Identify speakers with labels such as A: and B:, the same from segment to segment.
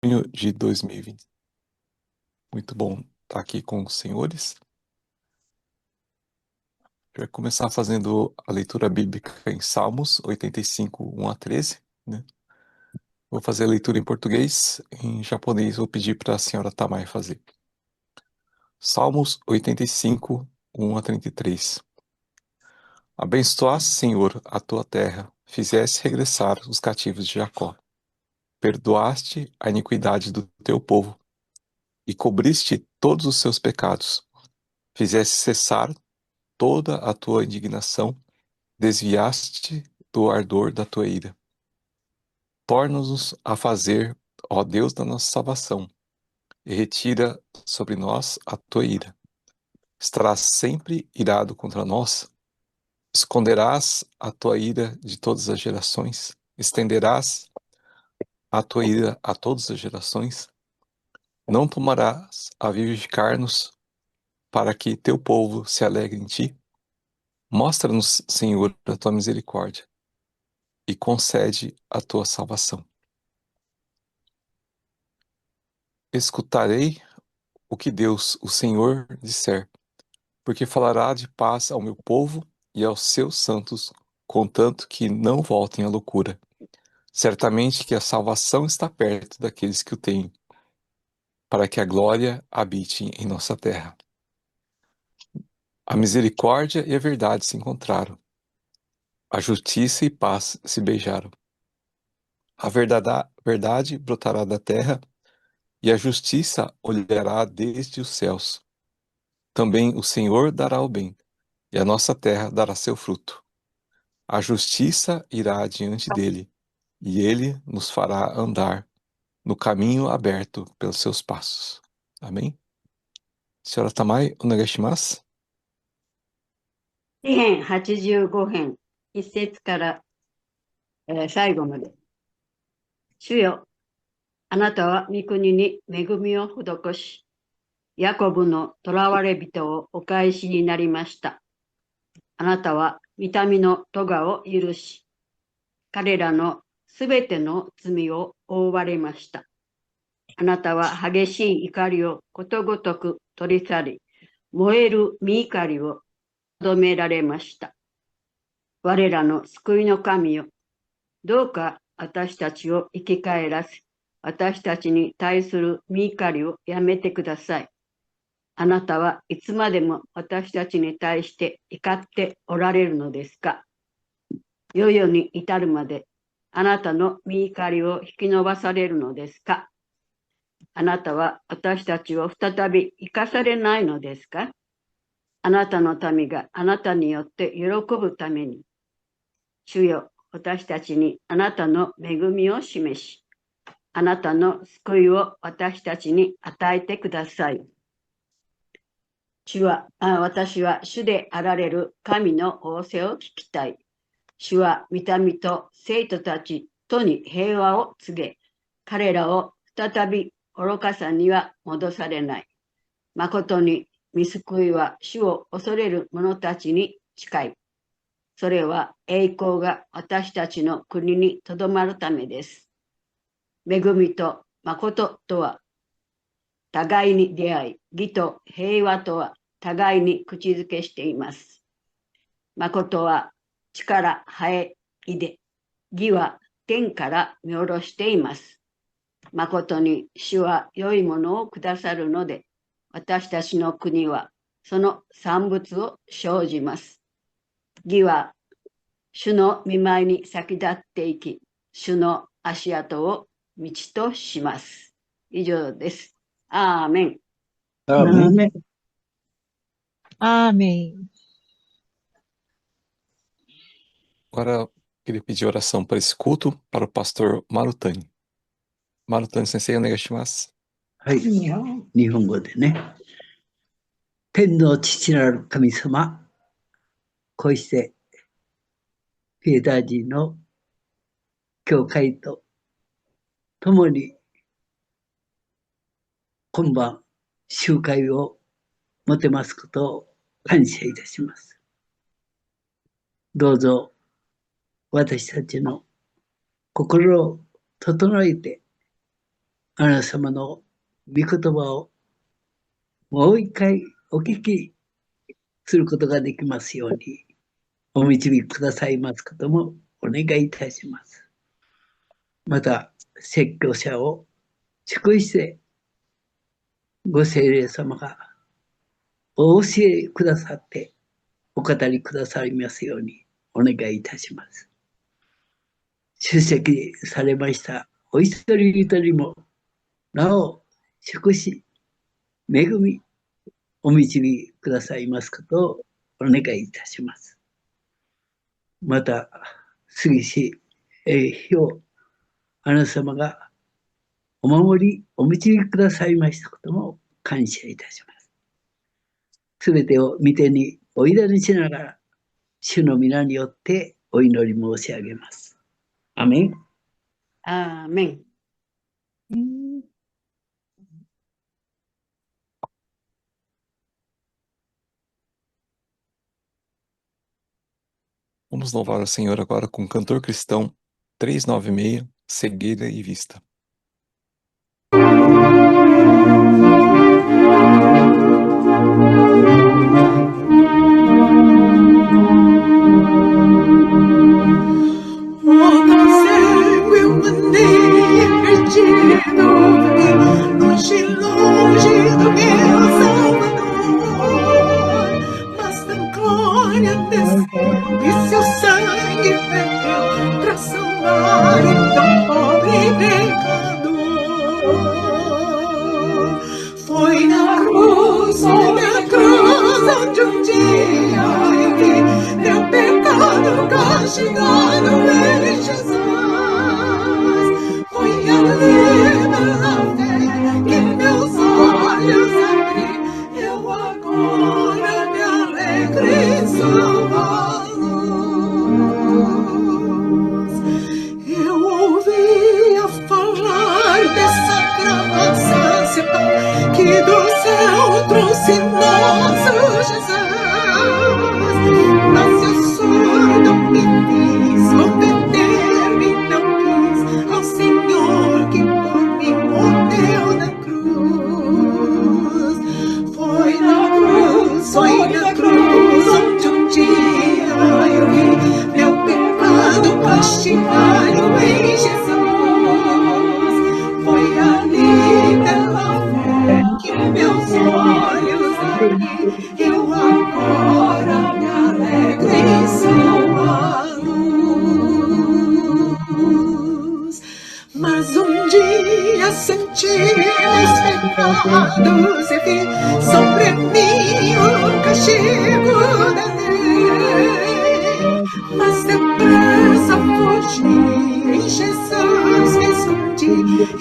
A: junho de 2020. Muito bom estar aqui com os senhores. Eu vai começar fazendo a leitura bíblica em Salmos 85, 1 a 13, né? Vou fazer a leitura em português, em japonês vou pedir para a senhora Tamai fazer. Salmos 85, 1 a 33. Abençoaste, Senhor, a tua terra, fizeste regressar os cativos de Jacó. Perdoaste a iniquidade do teu povo e cobriste todos os seus pecados. Fizeste cessar toda a tua indignação, desviaste do ardor da tua ira. Torna-nos a fazer, ó Deus da nossa salvação, e retira sobre nós a tua ira. Estarás sempre irado contra nós? Esconderás a tua ira de todas as gerações? Estenderás a tua ira a todas as gerações? Não tomarás a vivificar-nos para que teu povo se alegre em ti? Mostra-nos, Senhor, a tua misericórdia e concede a tua salvação. Escutarei o que Deus, o Senhor, disser, porque falará de paz ao meu povo e aos seus santos, contanto que não voltem à loucura. Certamente que a salvação está perto daqueles que o têm, para que a glória habite em nossa terra. A misericórdia e a verdade se encontraram, a justiça e paz se beijaram. A verdade brotará da terra, e a justiça olhará desde os céus. Também o Senhor dará o bem, e a nossa terra dará seu fruto. A justiça irá adiante dele, e ele nos fará andar no caminho aberto pelos seus passos. Amém? Senhora Tamai, onegaishimasu.
B: 詩編85編、一節から、最後まで。主よ、あなたは御国に恵みを施し、ヤコブの囚われ人をお返しになりました。あなたは痛みの咎を許し、彼らのすべての罪を覆われました。あなたは激しい怒りをことごとく取り去り、燃える身怒りを止められました。我らの救いの神よ、どうか私たちを生き返らせ、私たちに対する身怒りをやめてください。あなたはいつまでも私たちに対して怒っておられるのですか？世々に至るまであなたの身怒りを引き延ばされるのですか？あなたは私たちを再び生かされないのですか？あなたの民があなたによって喜ぶために、主よ、私たちにあなたの恵みを示し、あなたの救いを私たちに与えてください。私は主であられる神の仰せを聞きたい。主は御民と生徒たちとに平和を告げ、彼らを再び愚かさには戻されない。誠に御救いは主を恐れる者たちに近い。それは栄光が私たちの国にとどまるためです。恵みと誠とは互いに出会い、義と平和とは互いに口づけしています。誠は地から生え出、義は天から見下ろしています。誠に主は良いものをくださるので、私たちの国はその産物を生じます。義は主の見舞いに先立っていき、主の足跡を道とします。以上です。アーメン。
C: Amém.
D: Amém.
E: Amém.
A: Agora, queria pedir oração para esse culto para o pastor Marutani. Marutani Sensei, onegaishimasu.
D: はい。日本語でね。天の父なる神様、こうしてピエター人の教会と共に今晩集会を持てますことを感謝いたします。どうぞ私たちの心を整えてあなた様の御言葉をもう一回お聞きすることができますように、お導きくださいますこともお願いいたします。また、説教者を祝してご聖霊様がお教えくださってお語りくださいますようにお願いいたします。出席されましたお一人一人もなお祝し、恵み、お導きくださいますことをお願いいたします。また、杉し、日をあなた様がお守り、お導きくださいましたことも感謝いたします。すべてを御手にお委ねしながら、主の皆によってお祈り申し上げます。アメン。
B: アーメン。
A: Vamos louvar o Senhor agora com o cantor cristão 396, Cegueira e Vista.
C: Longe, longe do meu Salvador, mas tem glória desceu e seu sangue verteu pra salvar tão pobre pecador. Foi na cruz, onde um dia eu vi meu pecado castigado em Jesus. Foi ali pela fé que meus olhos abri, eu agora me alegro em sua luz. Eu ouvia falar dessa graça ancestral que do céu trouxe nosso Jesus, mas eu surdo me fiz, converter-me não quis ao Senhor que por mim morreu na cruz. Foi na cruz onde um dia eu vi meu pecado castigado em Jesus. Foi ali pela fé que meus olhos abri, eu agora me alegro em sua luz. Mas um dia senti meus pecados e vi sobre mim o castigo da lei. Mas depressa fugi, em Jesus me escondi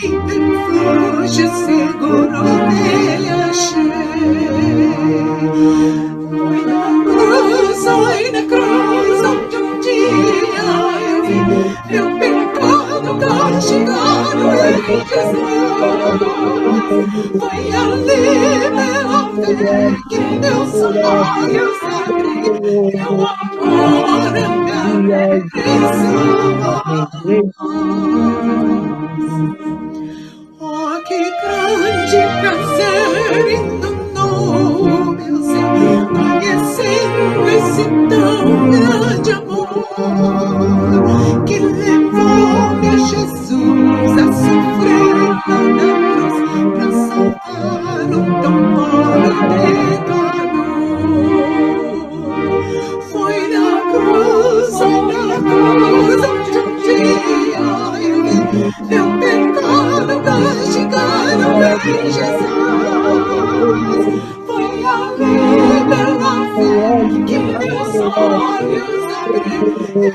C: e refúgio seguro nele achei. Foi na cruz onde um dia eu vi meu pecado castigado em Jesus. Foi ali pela fé que meus olhos abri, eu agora me alegro em sua luz. Oh, que grande prazer inundou meu ser, conhecendo esse tão grande amor, que levou-me a Jesus a sofrer lá na cruz, pra salvar um tão pobre pecador. Foi na cruz onde um dia eu vi meu pecado castigado em Jesus. Foi ali pela fé que meus olhos abri,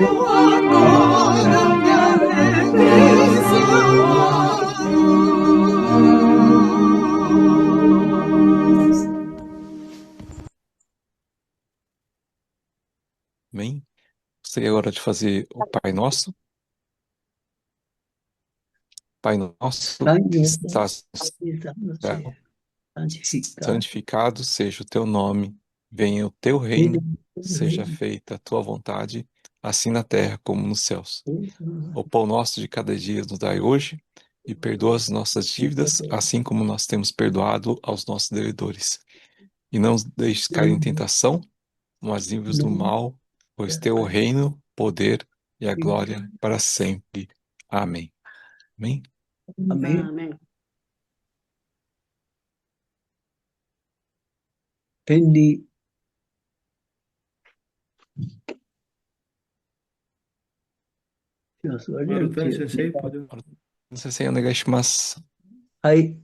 C: eu agora me alegro em sua luz.
A: Amém? Gostaria agora de fazer o Pai Nosso. Pai nosso que estás no céu, santificado seja o teu nome, venha o teu reino, seja feita a tua vontade, assim na terra como nos céus. O pão nosso de cada dia nos dai hoje, e perdoa as nossas dívidas, assim como nós temos perdoado aos nossos devedores. E não nos deixes cair em tentação, mas livra-nos do mal, pois teu é o reino, poder e a glória para sempre. Amém. Amém?
D: Amém.
B: Amém.
D: 天理じゃあそれを
E: Marutan Sensei, pode.
A: Sensei, onegaishimasu.
D: はい。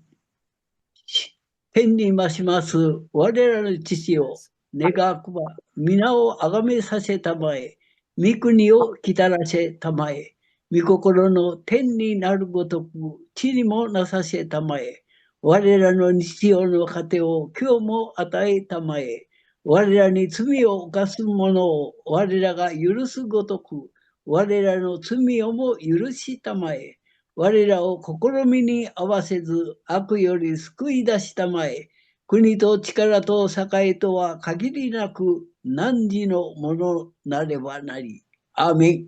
D: 天に増します我らの父を願くば皆をあがめさせたまえ、御国をきたらせたまえ、御心の天になるごとく地にもなさせたまえ、我らの日曜の糧を今日も与えたまえ、我らに罪を犯す者を我らが許すごとく、我らの罪をも許したまえ、我らを試みに合わせず悪より救い出したまえ、国と力と栄とは限りなく汝のものなればなり。アーメン。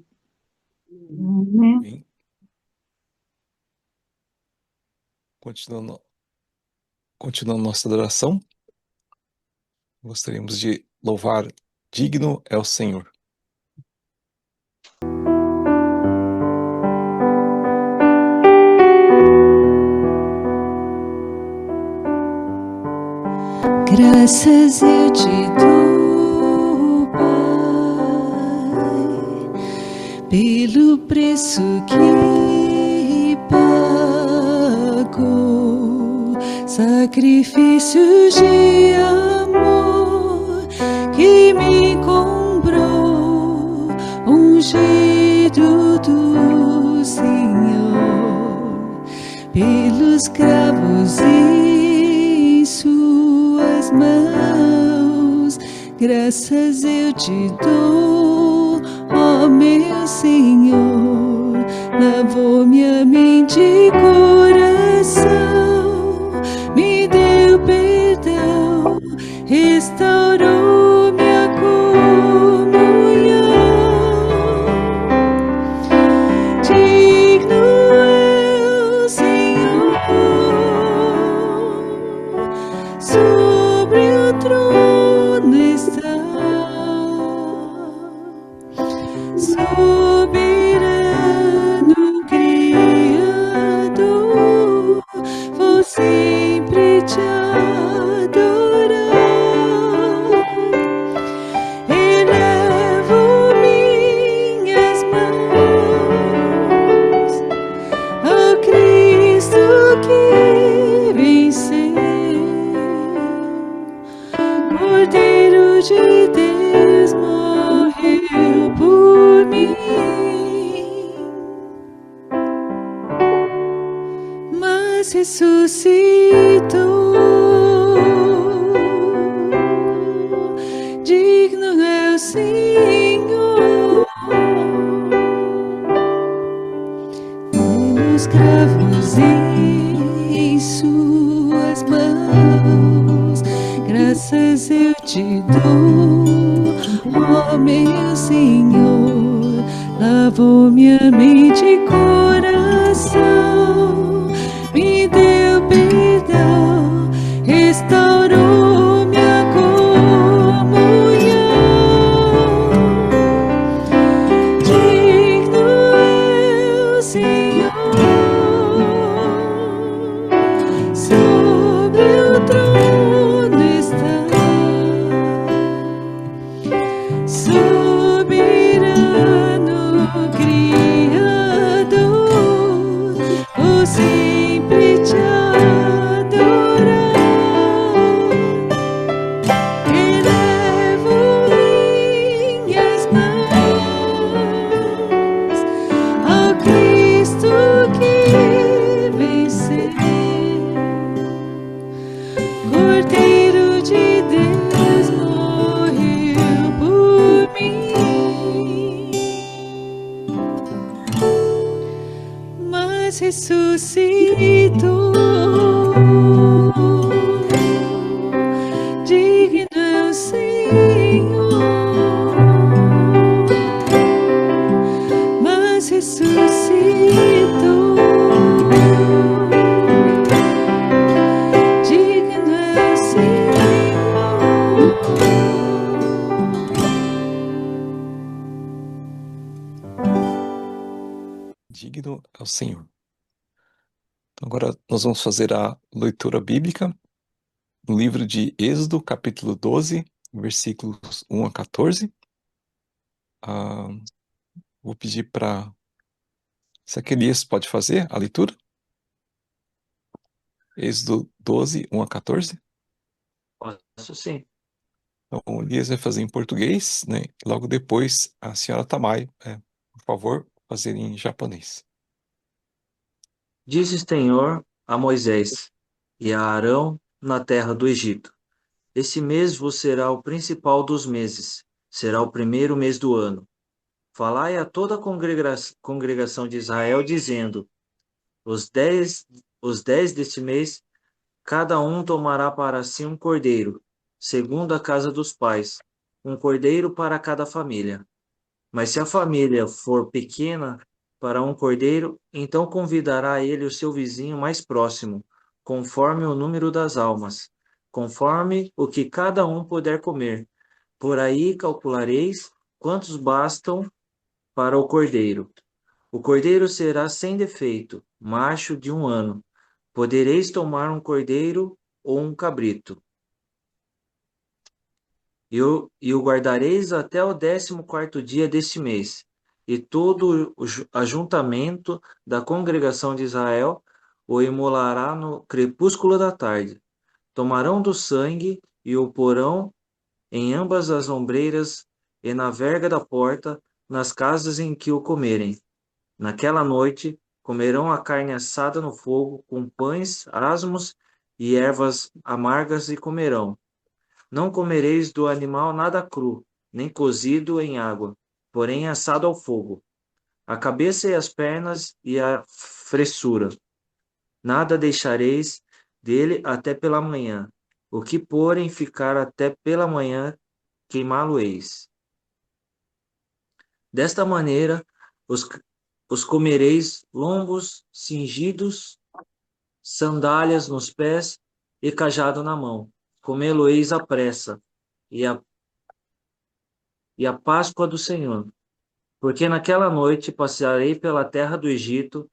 A: Amém. Continuando nossa adoração, gostaríamos de louvar digno é o Senhor.
F: Graças eu te dou, Pai, pelo preço que pagou, sacrifícios de amor que me comprou, ungido do Senhor, pelos cravos em suas mãos. Graças eu te dou, ó meu Senhor, lavou minha mente e coração, me deu perdão, restaurou minha comunhão. Digno é o Senhor, sobre o trono está, soberano Criador, vou sempre te adorar. Elevo minhas mãos ao Cristo que venceu, Cordeiro de Deus morreu por mim, mas ressuscitou. Digno é o Senhor, os cravos em suas mãos. Graças eu te dou, ó meu Senhor, lavou minha mente e coração, me deu perdão, restaurou minha comunhão. Digno é o Senhor, sobre o trono está, soberano Criador, vou sempre te adorar. Elevo minhas mãos ao Cristo que venceu, Cordeiro de Deus morreu por mim, mas ressuscitou. Digno é o Senhor, mas ressuscitou.
A: ao Senhor. Então, agora nós vamos fazer a leitura bíblica no livro de Êxodo, capítulo 12, versículos 1 a 14. Ah, vou pedir para Zacarias, pode fazer a leitura? Êxodo 12, 1 a 14.
E: Posso sim.
A: Então, o Elias vai fazer em português, né? Logo depois, a senhora Tamai, por favor, fazer em japonês.
E: Disse o Senhor a Moisés e a Arão na terra do Egito: Esse mês vos será o principal dos meses, será o primeiro mês do ano. Falai a toda a congregação de Israel, dizendo: os dez deste mês, cada um tomará para si um cordeiro, segundo a casa dos pais, um cordeiro para cada família. Mas se a família for pequena para um cordeiro, então convidará ele o seu vizinho mais próximo, conforme o número das almas, conforme o que cada um puder comer. Por aí calculareis quantos bastam para o cordeiro. O cordeiro será sem defeito, macho de 1 ano. Podereis tomar um cordeiro ou um cabrito. E o guardareis até o 14º dia deste mês. E todo o ajuntamento da congregação de Israel o imolará no crepúsculo da tarde. Tomarão do sangue e o porão em ambas as ombreiras e na verga da porta, nas casas em que o comerem. Naquela noite comerão a carne assada no fogo, com pães asmos e ervas amargas, e comerão. Não comereis do animal nada cru, nem cozido em água, porém assado ao fogo. A cabeça e as pernas e a fressura. Nada deixareis dele até pela manhã. O que, porém, ficar até pela manhã, queimá-lo-eis. Desta maneira, os comereis lombos cingidos, sandálias nos pés e cajado na mão. Comê-lo-eis à pressa, e a Páscoa do Senhor. Porque naquela noite passarei pela terra do Egito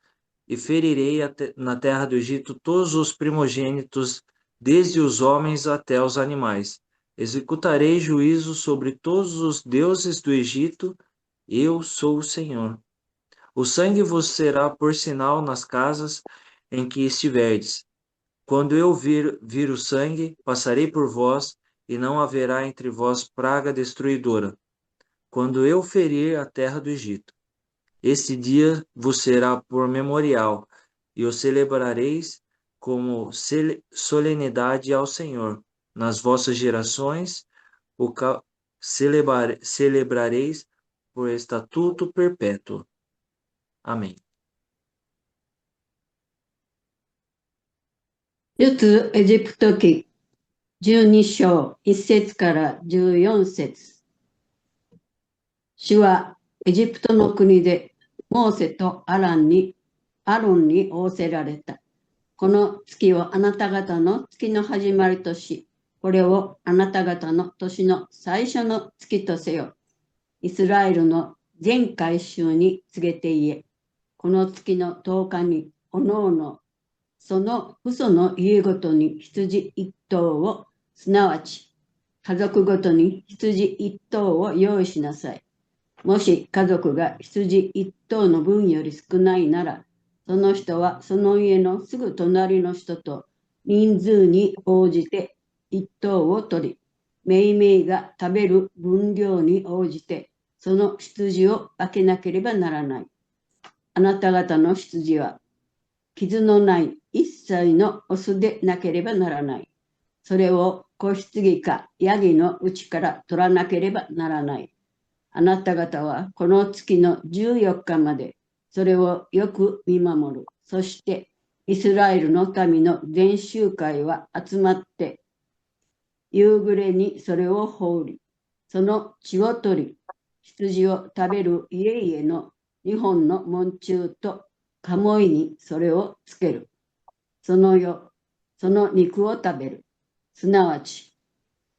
E: e ferirei na terra do Egito todos os primogênitos, desde os homens até os animais. Executarei juízo sobre todos os deuses do Egito. Eu sou o Senhor. O sangue vos será por sinal nas casas em que estiverdes. Quando eu vir o sangue, passarei por vós, e não haverá entre vós praga destruidora, quando eu ferir a terra do Egito. Este dia vos será por memorial, e o celebrareis como solenidade ao Senhor. Nas vossas gerações o celebrareis por estatuto perpétuo. Amém.
B: 出エジプト記12章1節から14節。主はエジプトの国でモーセとアロンに仰せられた。この月をあなた方の月の始まりとし、これをあなた方の年の最初の月とせよ。イスラエルの全改宗に告げて言え。この月の10日におのおのその父祖の家ごとに羊1頭を、すなわち家族ごとに羊1頭を用意しなさい。もし家族が羊1頭の分より少ないなら、その人はその家のすぐ隣の人と人数に応じて1頭を取り、めいめいが食べる分量に応じてその羊を分けなければならない。あなた方の羊は傷のない一切のオスでなければならない。それを子羊かヤギのうちから取らなければならない。あなた方はこの月の14日までそれをよく見守る。そしてイスラエルの民の全集会は集まって夕暮れにそれを放り、その血を取り、羊を食べる家々の2本の門柱と鴨居にそれをつける。その肉を食べる。すなわち、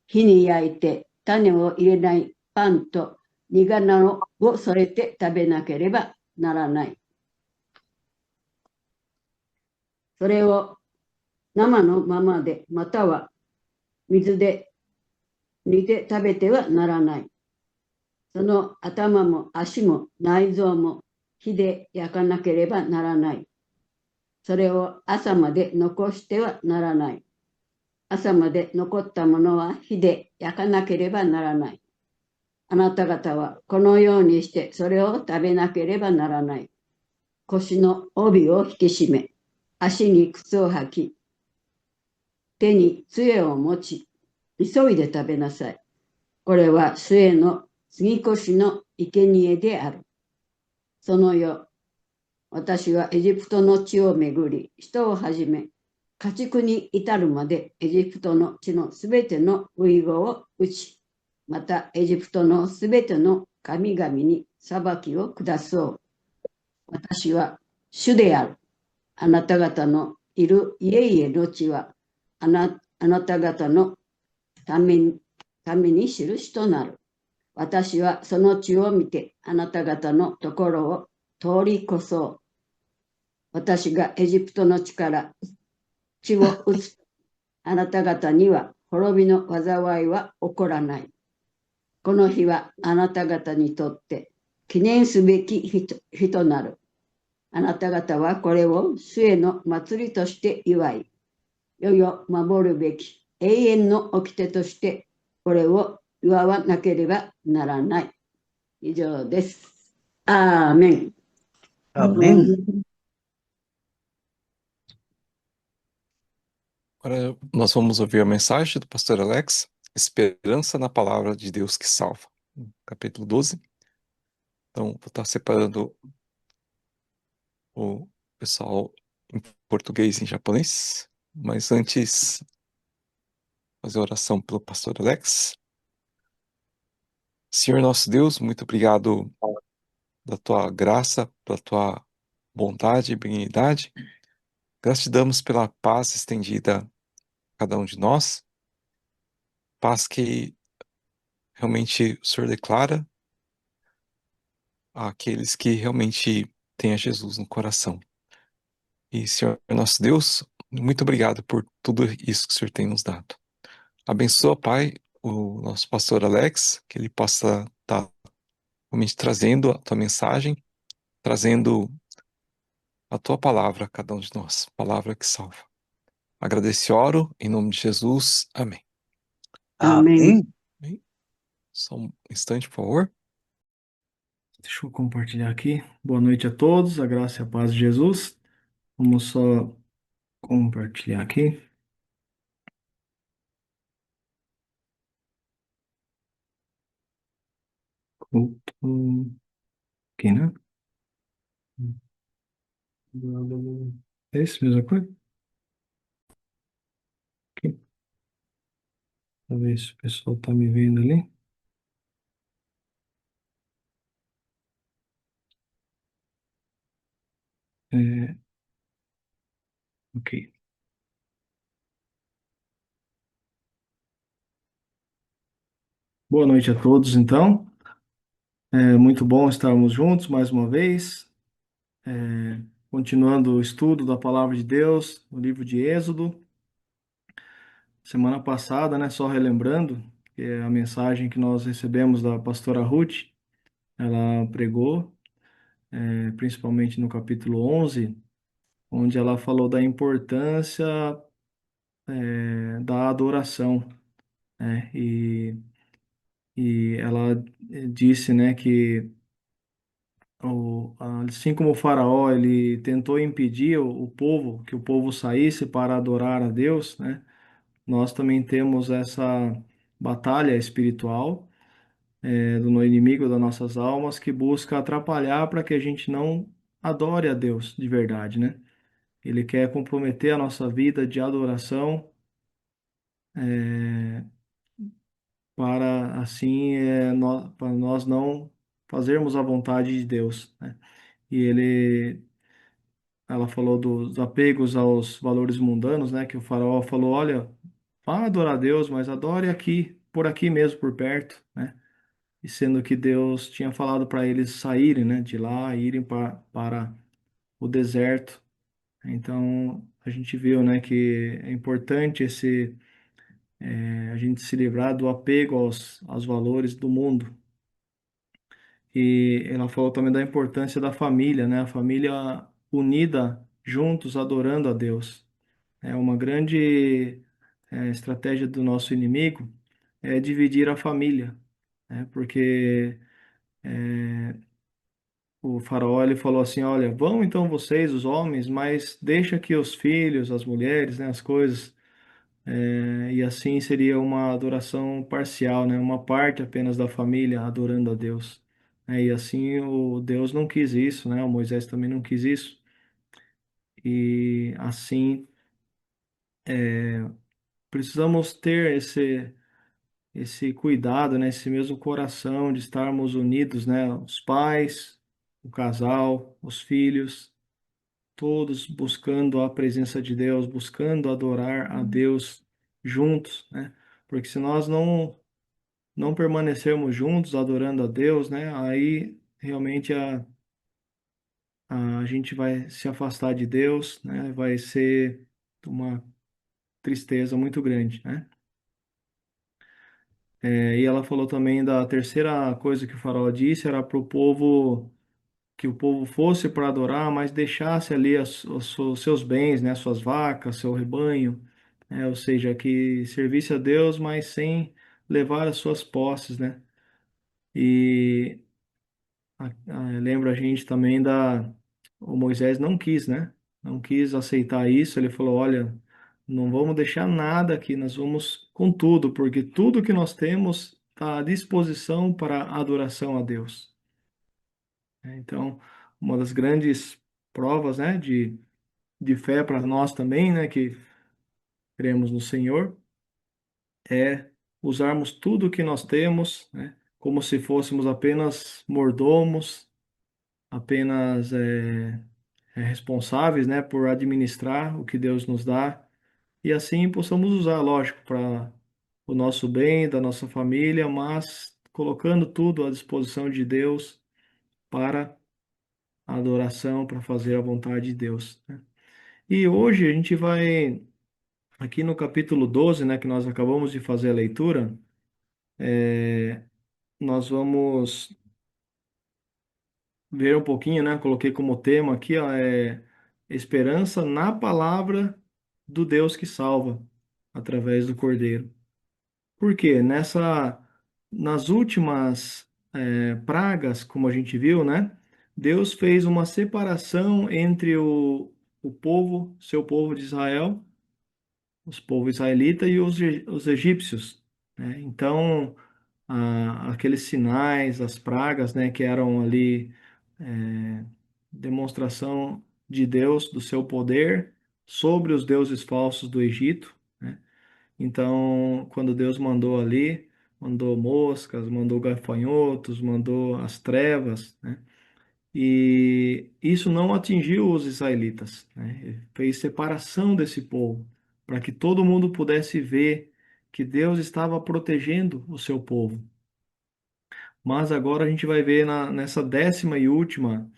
B: 火に焼いて種を入れないパンと苦菜を添えて食べなければならない。それを生のままで、または水で煮て食べてはならない。その頭も足も内臓も火で焼かなければならない。それを朝まで残してはならない。朝まで残ったものは火で焼かなければならない。あなた方はこのようにしてそれを食べなければならない。腰の帯を引き締め、足に靴を履き、手に杖を持ち、急いで食べなさい。これは末の杉越の生贄である。その夜、私はエジプトの地をめぐり、人をはじめ、家畜に至るまでエジプトの地のすべての遺語を打ち、またエジプトのすべての神々に裁きを下そう。私は主である。あなた方のいる家々の地はあなた方のために印となる。私はその地を見てあなた方のところを通り越そう。私がエジプトの地から地を移す。あなた方には滅びの災いは起こらない。この日はあなた方にとって記念すべき日となる。あなた方はこれを末の祭りとして祝い、世々守るべき永遠の掟としてこれを祝わなければならない。以上です。アーメン。
D: Amém.
A: Agora nós vamos ouvir a mensagem do pastor Alex, Esperança na Palavra de Deus que Salva, capítulo 12. Então, vou estar separando o pessoal em português e em japonês, mas antes, fazer a oração pelo pastor Alex. Senhor nosso Deus, muito obrigado da tua graça, pela tua bondade e benignidade. Graças te damos pela paz estendida a cada um de nós, paz que realmente o Senhor declara àqueles que realmente têm a Jesus no coração. E, Senhor nosso Deus, muito obrigado por tudo isso que o Senhor tem nos dado. Abençoa, Pai, o nosso pastor Alex, que ele possa estar realmente trazendo a tua mensagem, trazendo a tua palavra a cada um de nós, palavra que salva. Agradeço e oro, em nome de Jesus. Amém.
B: Amém.
D: Amém.
A: Só um instante, por favor.
G: Deixa eu compartilhar aqui. Boa noite a todos, a graça e a paz de Jesus. Vamos só compartilhar aqui. Aqui, né? É isso, mesma coisa? Aqui. Pra ver se o pessoal tá me vendo ali. Ok. Boa noite a todos, então. É muito bom estarmos juntos mais uma vez, continuando o estudo da Palavra de Deus no livro de Êxodo. Semana passada, né, só relembrando, que é a mensagem que nós recebemos da pastora Ruth, ela pregou, principalmente no capítulo 11, onde ela falou da importância, da adoração, né, e ela disse, né, que assim como o faraó, ele tentou impedir o povo, que o povo saísse para adorar a Deus, né? Nós também temos essa batalha espiritual, do inimigo das nossas almas, que busca atrapalhar para que a gente não adore a Deus de verdade, né? Ele quer comprometer a nossa vida de adoração, para assim, para nós não fazermos a vontade de Deus, né? E ela falou dos apegos aos valores mundanos, né? Que o faraó falou, olha, vá adorar a Deus, mas adore aqui, por aqui mesmo, por perto, né? E sendo que Deus tinha falado para eles saírem, né? De lá, irem para o deserto, Então, a gente viu, né, que é importante a gente se livrar do apego aos valores do mundo. E ela falou também da importância da família, né? A família unida, juntos, adorando a Deus. É uma grande estratégia do nosso inimigo é dividir a família, né? Porque o faraó ele falou assim, olha, vão então vocês, os homens, mas deixa que os filhos, as mulheres, né, as coisas, e assim seria uma adoração parcial, né? Uma parte apenas da família adorando a Deus. E assim o Deus não quis isso, né? O Moisés também não quis isso. E assim precisamos ter esse cuidado, né? Esse mesmo coração de estarmos unidos, né? Os pais, o casal, os filhos, todos buscando a presença de Deus, buscando adorar a Deus juntos, né? Porque se nós não permanecermos juntos adorando a Deus, né? Aí realmente a gente vai se afastar de Deus, né? Vai ser uma tristeza muito grande, né? E ela falou também da terceira coisa que o faraó disse, era para o povo, que o povo fosse para adorar, mas deixasse ali os seus bens, né? Suas vacas, seu rebanho, né? Ou seja, que servisse a Deus, mas sem levar as suas posses, né? E lembra a gente também o Moisés não quis, né? Não quis aceitar isso. Ele falou: olha, não vamos deixar nada aqui, nós vamos com tudo, porque tudo que nós temos está à disposição para a adoração a Deus. Então, uma das grandes provas, né, de fé para nós também, né, que cremos no Senhor, é usarmos tudo que nós temos, né, como se fôssemos apenas mordomos, apenas responsáveis, né, por administrar o que Deus nos dá e assim possamos usar, lógico, para o nosso bem, da nossa família, mas colocando tudo à disposição de Deus para a adoração, para fazer a vontade de Deus, né? E hoje a gente vai, aqui no capítulo 12, né, que nós acabamos de fazer a leitura, nós vamos ver um pouquinho, né? Coloquei como tema aqui, ó, esperança na palavra do Deus que salva através do Cordeiro. Por quê? Nas últimas pragas, como a gente viu, né? Deus fez uma separação entre o povo, seu povo de Israel, os povos israelitas e os egípcios, né? Então, aqueles sinais, as pragas, né, que eram ali é, demonstração de Deus, do seu poder sobre os deuses falsos do Egito, né? Então, quando Deus mandou ali, mandou moscas, mandou gafanhotos, mandou as trevas, né? E isso não atingiu os israelitas, né? Ele fez separação desse povo, para que todo mundo pudesse ver que Deus estava protegendo o seu povo. Mas agora a gente vai ver nessa décima e última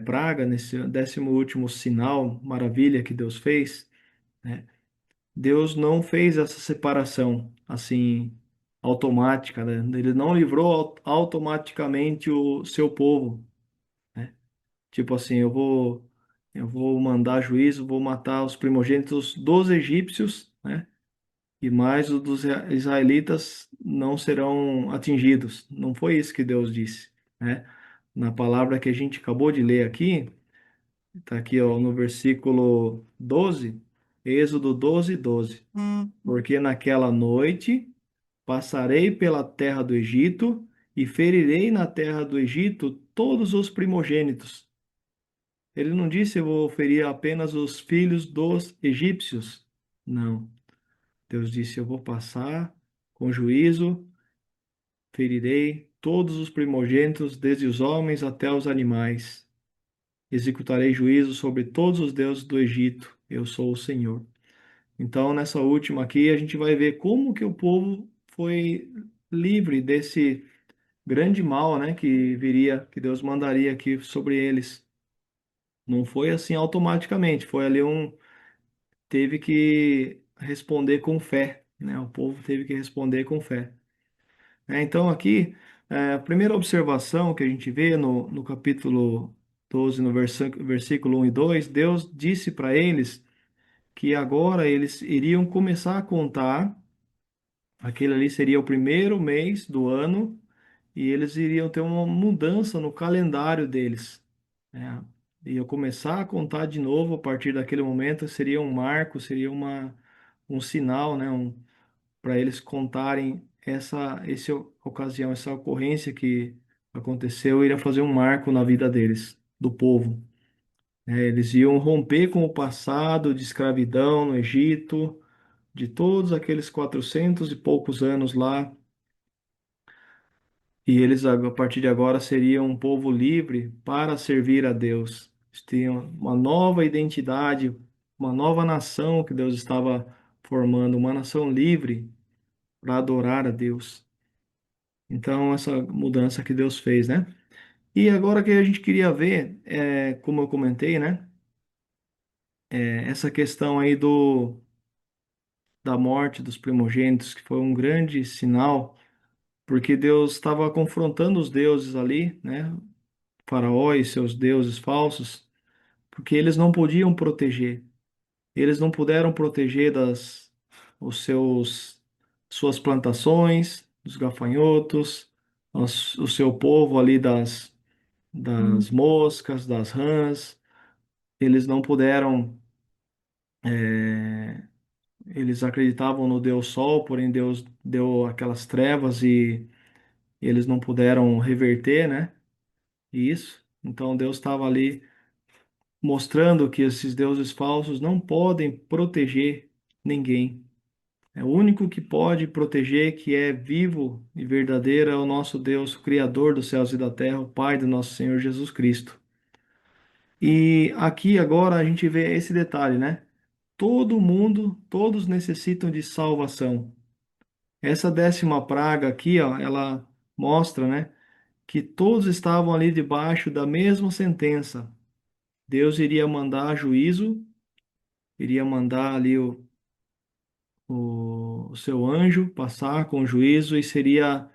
G: praga, nesse décimo último sinal, maravilha que Deus fez, né? Deus não fez essa separação assim automática, né? Ele não livrou automaticamente o seu povo, né? Tipo assim, eu vou mandar juízo, vou matar os primogênitos dos egípcios, né? E mais os dos israelitas não serão atingidos. Não foi isso que Deus disse, né? Na palavra que a gente acabou de ler aqui, está aqui ó, no versículo 12, Êxodo 12, 12. Porque naquela noite passarei pela terra do Egito e ferirei na terra do Egito todos os primogênitos. Ele não disse eu vou ferir apenas os filhos dos egípcios. Não. Deus disse eu vou passar com juízo, ferirei todos os primogênitos, desde os homens até os animais. Executarei juízo sobre todos os deuses do Egito. Eu sou o Senhor. Então, nessa última aqui, a gente vai ver como que o povo foi livre desse grande mal, né, que viria, que Deus mandaria aqui sobre eles, Não foi assim automaticamente, foi ali teve que responder com fé, né? O povo teve que responder com fé. Então aqui, a primeira observação que a gente vê no capítulo 12, no versículo 1 e 2, Deus disse para eles que agora eles iriam começar a contar, aquele ali seria o primeiro mês do ano, e eles iriam ter uma mudança no calendário deles, né? Iam começar a contar de novo a partir daquele momento, seria um marco, seria um sinal, né? Para eles contarem essa ocasião, essa ocorrência que aconteceu, iria fazer um marco na vida deles, do povo. Eles iam romper com o passado de escravidão no Egito, de todos aqueles 400 e poucos anos lá, e eles, a partir de agora, seriam um povo livre para servir a Deus. Eles tinham uma nova identidade, uma nova nação que Deus estava formando, uma nação livre para adorar a Deus. Então, essa mudança que Deus fez, né? E agora que a gente queria ver, como eu comentei, né? Essa questão aí da morte dos primogênitos, que foi um grande sinal, porque Deus estava confrontando os deuses ali, né? Faraó e seus deuses falsos, porque eles não podiam proteger. Eles não puderam proteger os seus suas plantações, dos gafanhotos, o seu povo ali das moscas, das rãs. Eles não puderam, é, eles acreditavam no Deus Sol, porém Deus deu aquelas trevas e eles não puderam reverter, né? Isso. Então Deus estava ali mostrando que esses deuses falsos não podem proteger ninguém. É o único que pode proteger, que é vivo e verdadeiro, é o nosso Deus, o Criador dos céus e da terra, o Pai do nosso Senhor Jesus Cristo. E aqui agora a gente vê esse detalhe, né? Todo mundo, todos necessitam de salvação. Essa 10ª praga aqui, ó, ela mostra, né, que todos estavam ali debaixo da mesma sentença. Deus iria mandar juízo, iria mandar ali o seu anjo passar com juízo e seria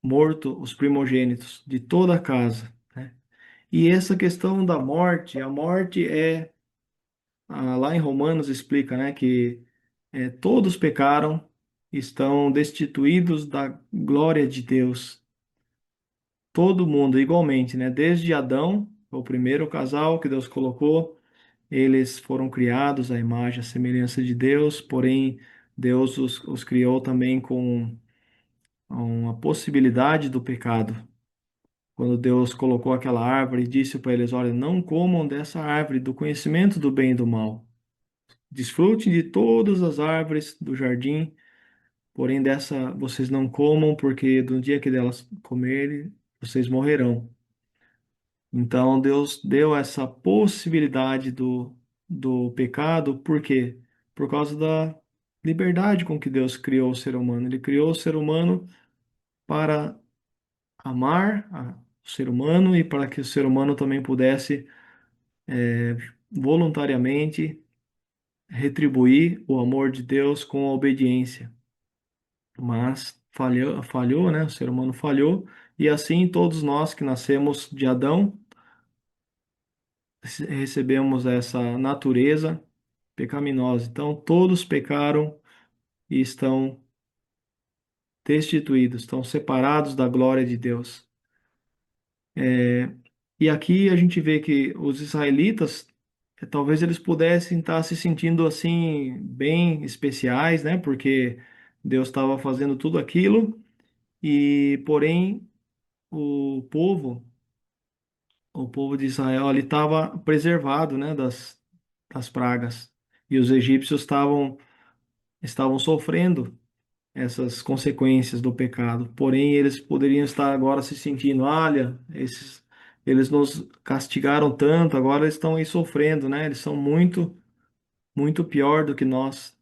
G: morto os primogênitos de toda a casa, né? E essa questão da morte, a morte lá em Romanos explica, né, que todos pecaram, estão destituídos da glória de Deus. Todo mundo igualmente, né? Desde Adão, o primeiro casal que Deus colocou, eles foram criados à imagem e à semelhança de Deus, porém Deus os criou também com uma possibilidade do pecado. Quando Deus colocou aquela árvore e disse para eles: olha, não comam dessa árvore do conhecimento do bem e do mal. Desfrutem de todas as árvores do jardim, porém dessa vocês não comam, porque do dia que delas comerem, vocês morrerão. Então Deus deu essa possibilidade do pecado, por quê? Por causa da liberdade com que Deus criou o ser humano. Ele criou o ser humano para amar o ser humano e para que o ser humano também pudesse voluntariamente retribuir o amor de Deus com a obediência. Mas falhou, né? O ser humano falhou, e assim todos nós que nascemos de Adão recebemos essa natureza pecaminosa. Então todos pecaram e estão destituídos, estão separados da glória de Deus. E aqui a gente vê que os israelitas, talvez eles pudessem estar se sentindo assim bem especiais, né? Porque Deus estava fazendo tudo aquilo e, porém, o povo, o povo de Israel ali estava preservado, né? Das pragas, e os egípcios estavam sofrendo essas consequências do pecado. Porém, eles poderiam estar agora se sentindo, olha, eles nos castigaram tanto, agora eles estão aí sofrendo, né? Eles são muito, muito pior do que nós.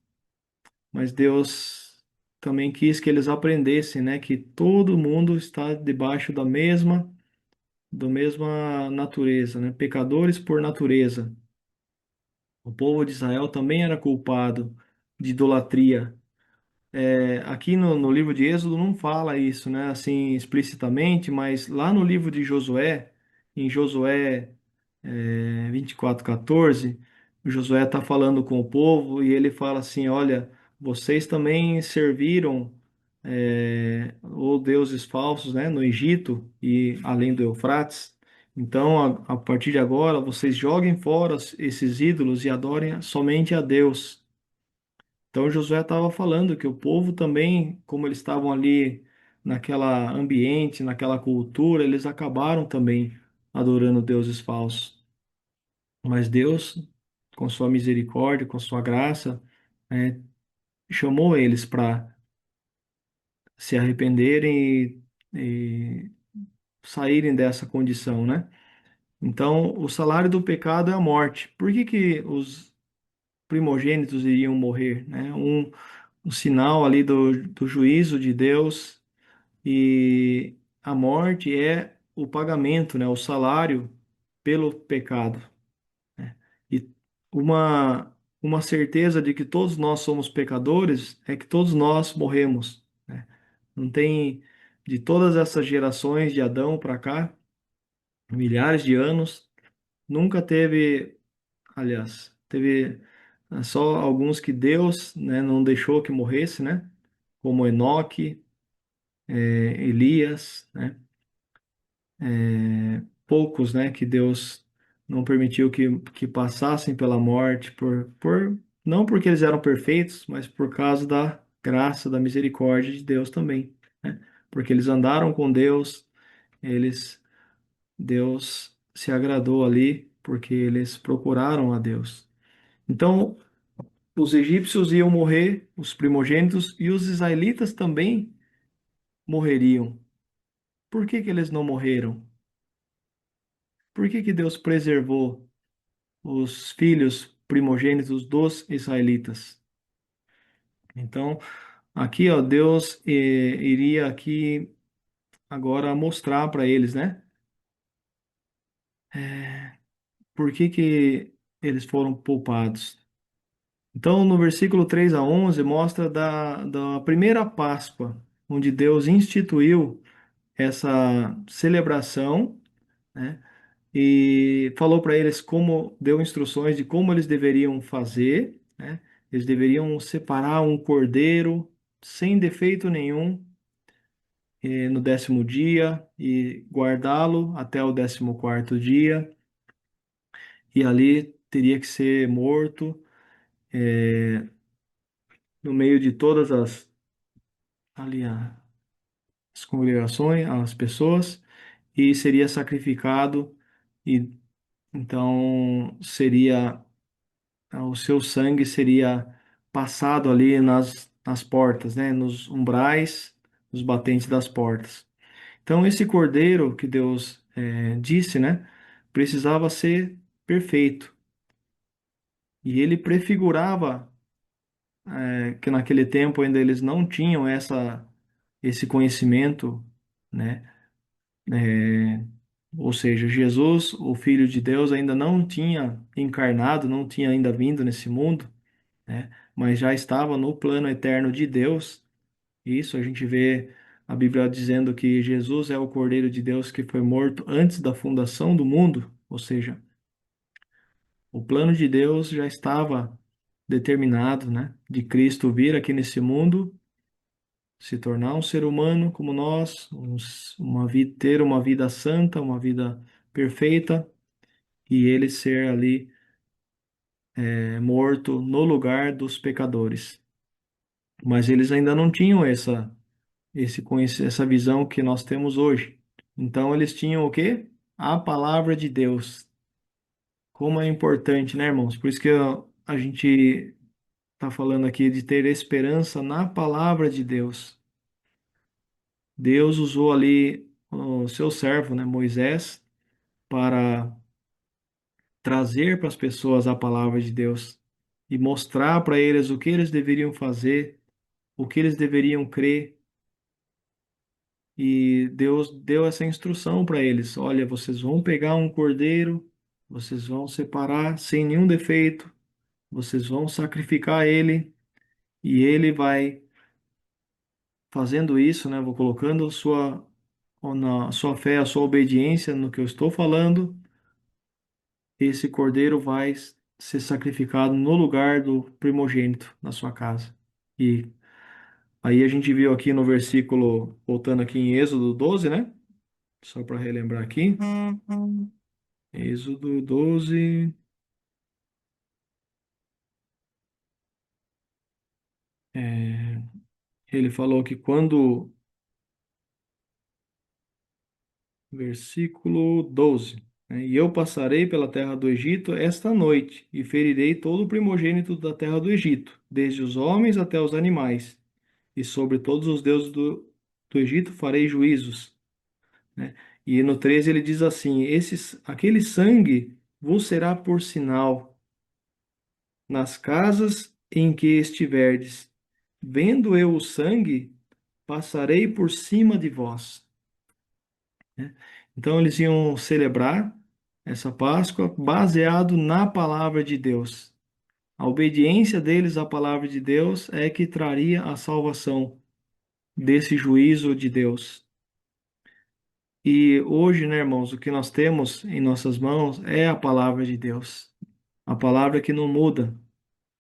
G: Mas Deus também quis que eles aprendessem, né? Que todo mundo está debaixo da mesma natureza, né? Pecadores por natureza. O povo de Israel também era culpado de idolatria. Aqui no livro de Êxodo não fala isso, né, assim explicitamente, mas lá no livro de Josué, em Josué 24:14, o Josué está falando com o povo e ele fala assim: olha, vocês também serviram ou deuses falsos, né, no Egito e além do Eufrates. Então, a partir de agora, vocês joguem fora esses ídolos e adorem somente a Deus. Então Josué estava falando que o povo também, como eles estavam ali naquela ambiente, naquela cultura, eles acabaram também adorando deuses falsos. Mas Deus, com sua misericórdia, com sua graça, né, chamou eles para se arrependerem e saírem dessa condição, né? Então, o salário do pecado é a morte. Por que que os primogênitos iriam morrer, né? Um sinal ali do juízo de Deus, e a morte é o pagamento, né, o salário pelo pecado, né? E uma certeza de que todos nós somos pecadores é que todos nós morremos, né? Não tem, de todas essas gerações de Adão para cá, milhares de anos, nunca teve, aliás, teve só alguns que Deus, né, não deixou que morresse, né? Como Enoque, Elias, né? Poucos, né, que Deus não permitiu que passassem pela morte não porque eles eram perfeitos, mas por causa da graça, da misericórdia de Deus também, né? Porque eles andaram com Deus, eles Deus se agradou ali porque eles procuraram a Deus. Então, os egípcios iam morrer, os primogênitos, e os israelitas também morreriam. Por que que eles não morreram? Por que que Deus preservou os filhos primogênitos dos israelitas? Então, aqui, ó, Deus iria aqui agora mostrar para eles, né? Por que que eles foram poupados? Então, no versículo 3 a 11 mostra da primeira Páscoa, onde Deus instituiu essa celebração, né? E falou para eles como, deu instruções de como eles deveriam fazer, né? Eles deveriam separar um cordeiro sem defeito nenhum no 10º dia e guardá-lo até o 14º dia, e ali teria que ser morto no meio de todas ali as congregações, as pessoas, e seria sacrificado, e então seria o seu sangue seria passado ali nas portas, né, nos umbrais, nos batentes das portas. Então, esse cordeiro que Deus disse, né, precisava ser perfeito. E ele prefigurava que naquele tempo ainda eles não tinham esse conhecimento, né? É, ou seja, Jesus, o Filho de Deus, ainda não tinha encarnado, não tinha ainda vindo nesse mundo, né? Mas já estava no plano eterno de Deus. Isso a gente vê a Bíblia dizendo que Jesus é o Cordeiro de Deus que foi morto antes da fundação do mundo, ou seja, o plano de Deus já estava determinado, né? De Cristo vir aqui nesse mundo, se tornar um ser humano como nós, uma vida, ter uma vida santa, uma vida perfeita, e ele ser ali morto no lugar dos pecadores. Mas eles ainda não tinham essa visão que nós temos hoje. Então eles tinham o quê? A palavra de Deus. Como é importante, né, irmãos? Por isso que a gente está falando aqui de ter esperança na palavra de Deus. Deus usou ali o seu servo, né, Moisés, para trazer para as pessoas a palavra de Deus e mostrar para eles o que eles deveriam fazer, o que eles deveriam crer. E Deus deu essa instrução para eles: olha, vocês vão pegar um cordeiro, vocês vão separar sem nenhum defeito, vocês vão sacrificar ele, e ele vai fazendo isso, né? Vou colocando na sua fé, a sua obediência no que eu estou falando, esse cordeiro vai ser sacrificado no lugar do primogênito na sua casa. E aí a gente viu aqui no versículo, voltando aqui em Êxodo 12, né? Só para relembrar aqui. Êxodo 12. é, Ele falou que quando. Versículo 12, né? E eu passarei pela terra do Egito esta noite, e ferirei todo o primogênito da terra do Egito, desde os homens até os animais, e sobre todos os deuses do Egito farei juízos, né? E no 13 ele diz assim: aquele sangue vos será por sinal nas casas em que estiverdes. Vendo eu o sangue, passarei por cima de vós, né? Então eles iam celebrar essa Páscoa baseado na palavra de Deus. A obediência deles à palavra de Deus é que traria a salvação desse juízo de Deus. E hoje, né, irmãos, o que nós temos em nossas mãos é a palavra de Deus. A palavra que não muda,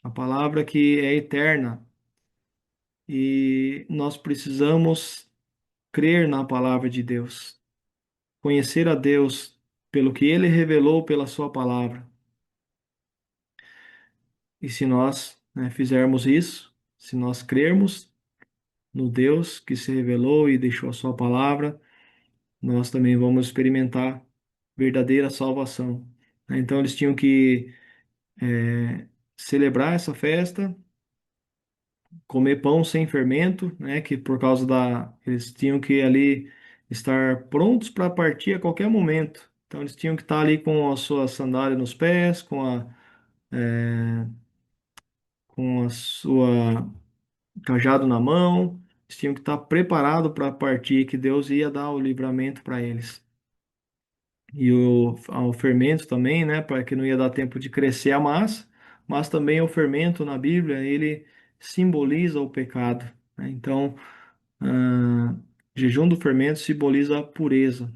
G: a palavra que é eterna. E nós precisamos crer na palavra de Deus, conhecer a Deus pelo que ele revelou pela sua palavra. E se nós, né, fizermos isso, se nós crermos no Deus que se revelou e deixou a sua palavra, nós também vamos experimentar verdadeira salvação, né? Então eles tinham que celebrar essa festa, comer pão sem fermento, né? Que por causa eles tinham que ali estar prontos para partir a qualquer momento. Então eles tinham que estar ali com a sua sandália nos pés, eh, com a sua cajado na mão, eles tinham que estar preparados para partir, que Deus ia dar o livramento para eles. E o fermento também, né, para que não ia dar tempo de crescer a massa, mas também o fermento na Bíblia, ele simboliza o pecado, né? Então, ah, jejum do fermento simboliza a pureza.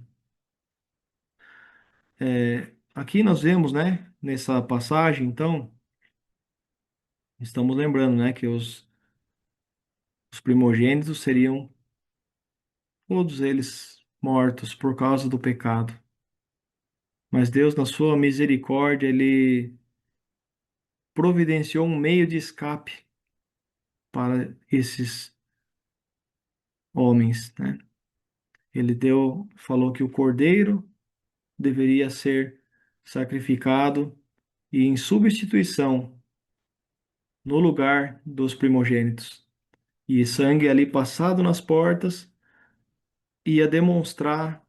G: Aqui nós vemos, né, nessa passagem, então, estamos lembrando, né, que os primogênitos seriam todos eles mortos por causa do pecado. Mas Deus, na sua misericórdia, ele providenciou um meio de escape para esses homens, né? Falou que o cordeiro deveria ser sacrificado e em substituição no lugar dos primogênitos. E sangue ali passado nas portas ia demonstrar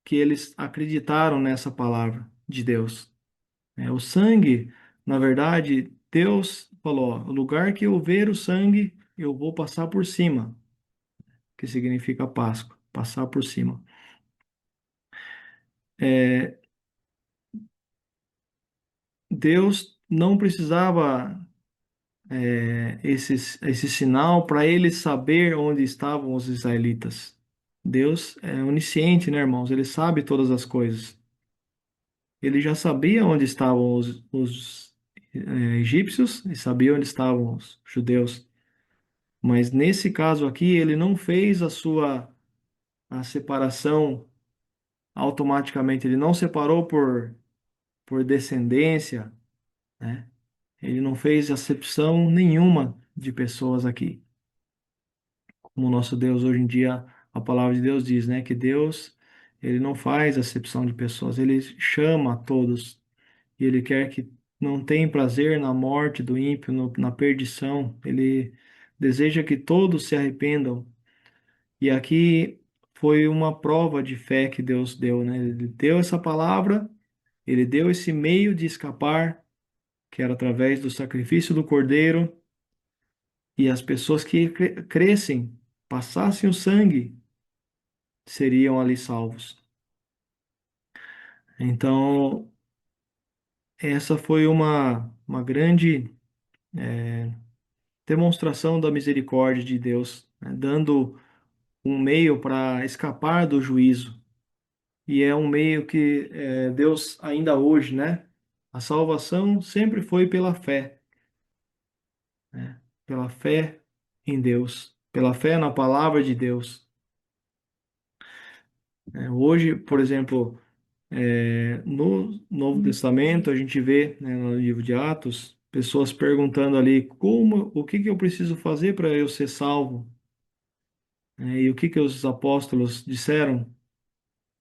G: que eles acreditaram nessa palavra de Deus. O sangue, na verdade, Deus falou: ó, o lugar que eu ver o sangue, eu vou passar por cima, que significa Páscoa, passar por cima. É, Deus não precisava esse sinal para ele saber onde estavam os israelitas. Deus é onisciente, né, irmãos? Ele sabe todas as coisas. Ele já sabia onde estavam os egípcios e sabia onde estavam os judeus. Mas nesse caso aqui, ele não fez a separação automaticamente, ele não separou por descendência, né? Ele não fez acepção nenhuma de pessoas aqui. Como o nosso Deus hoje em dia, a palavra de Deus diz, né, que Deus, ele não faz acepção de pessoas, ele chama a todos e ele quer que não tenha prazer na morte do ímpio, na perdição. Ele deseja que todos se arrependam. E aqui foi uma prova de fé que Deus deu, né? Ele deu essa palavra, ele deu esse meio de escapar, que era através do sacrifício do cordeiro, e as pessoas que crescem, passassem o sangue seriam ali salvos. Então, essa foi uma grande demonstração da misericórdia de Deus, né, dando um meio para escapar do juízo. E é um meio que Deus ainda hoje, né? A salvação sempre foi pela fé, né? Pela fé em Deus, pela fé na palavra de Deus. Hoje, por exemplo, no Novo Testamento, a gente vê, né, no livro de Atos, pessoas perguntando ali o que que eu preciso fazer para eu ser salvo? E o que que os apóstolos disseram?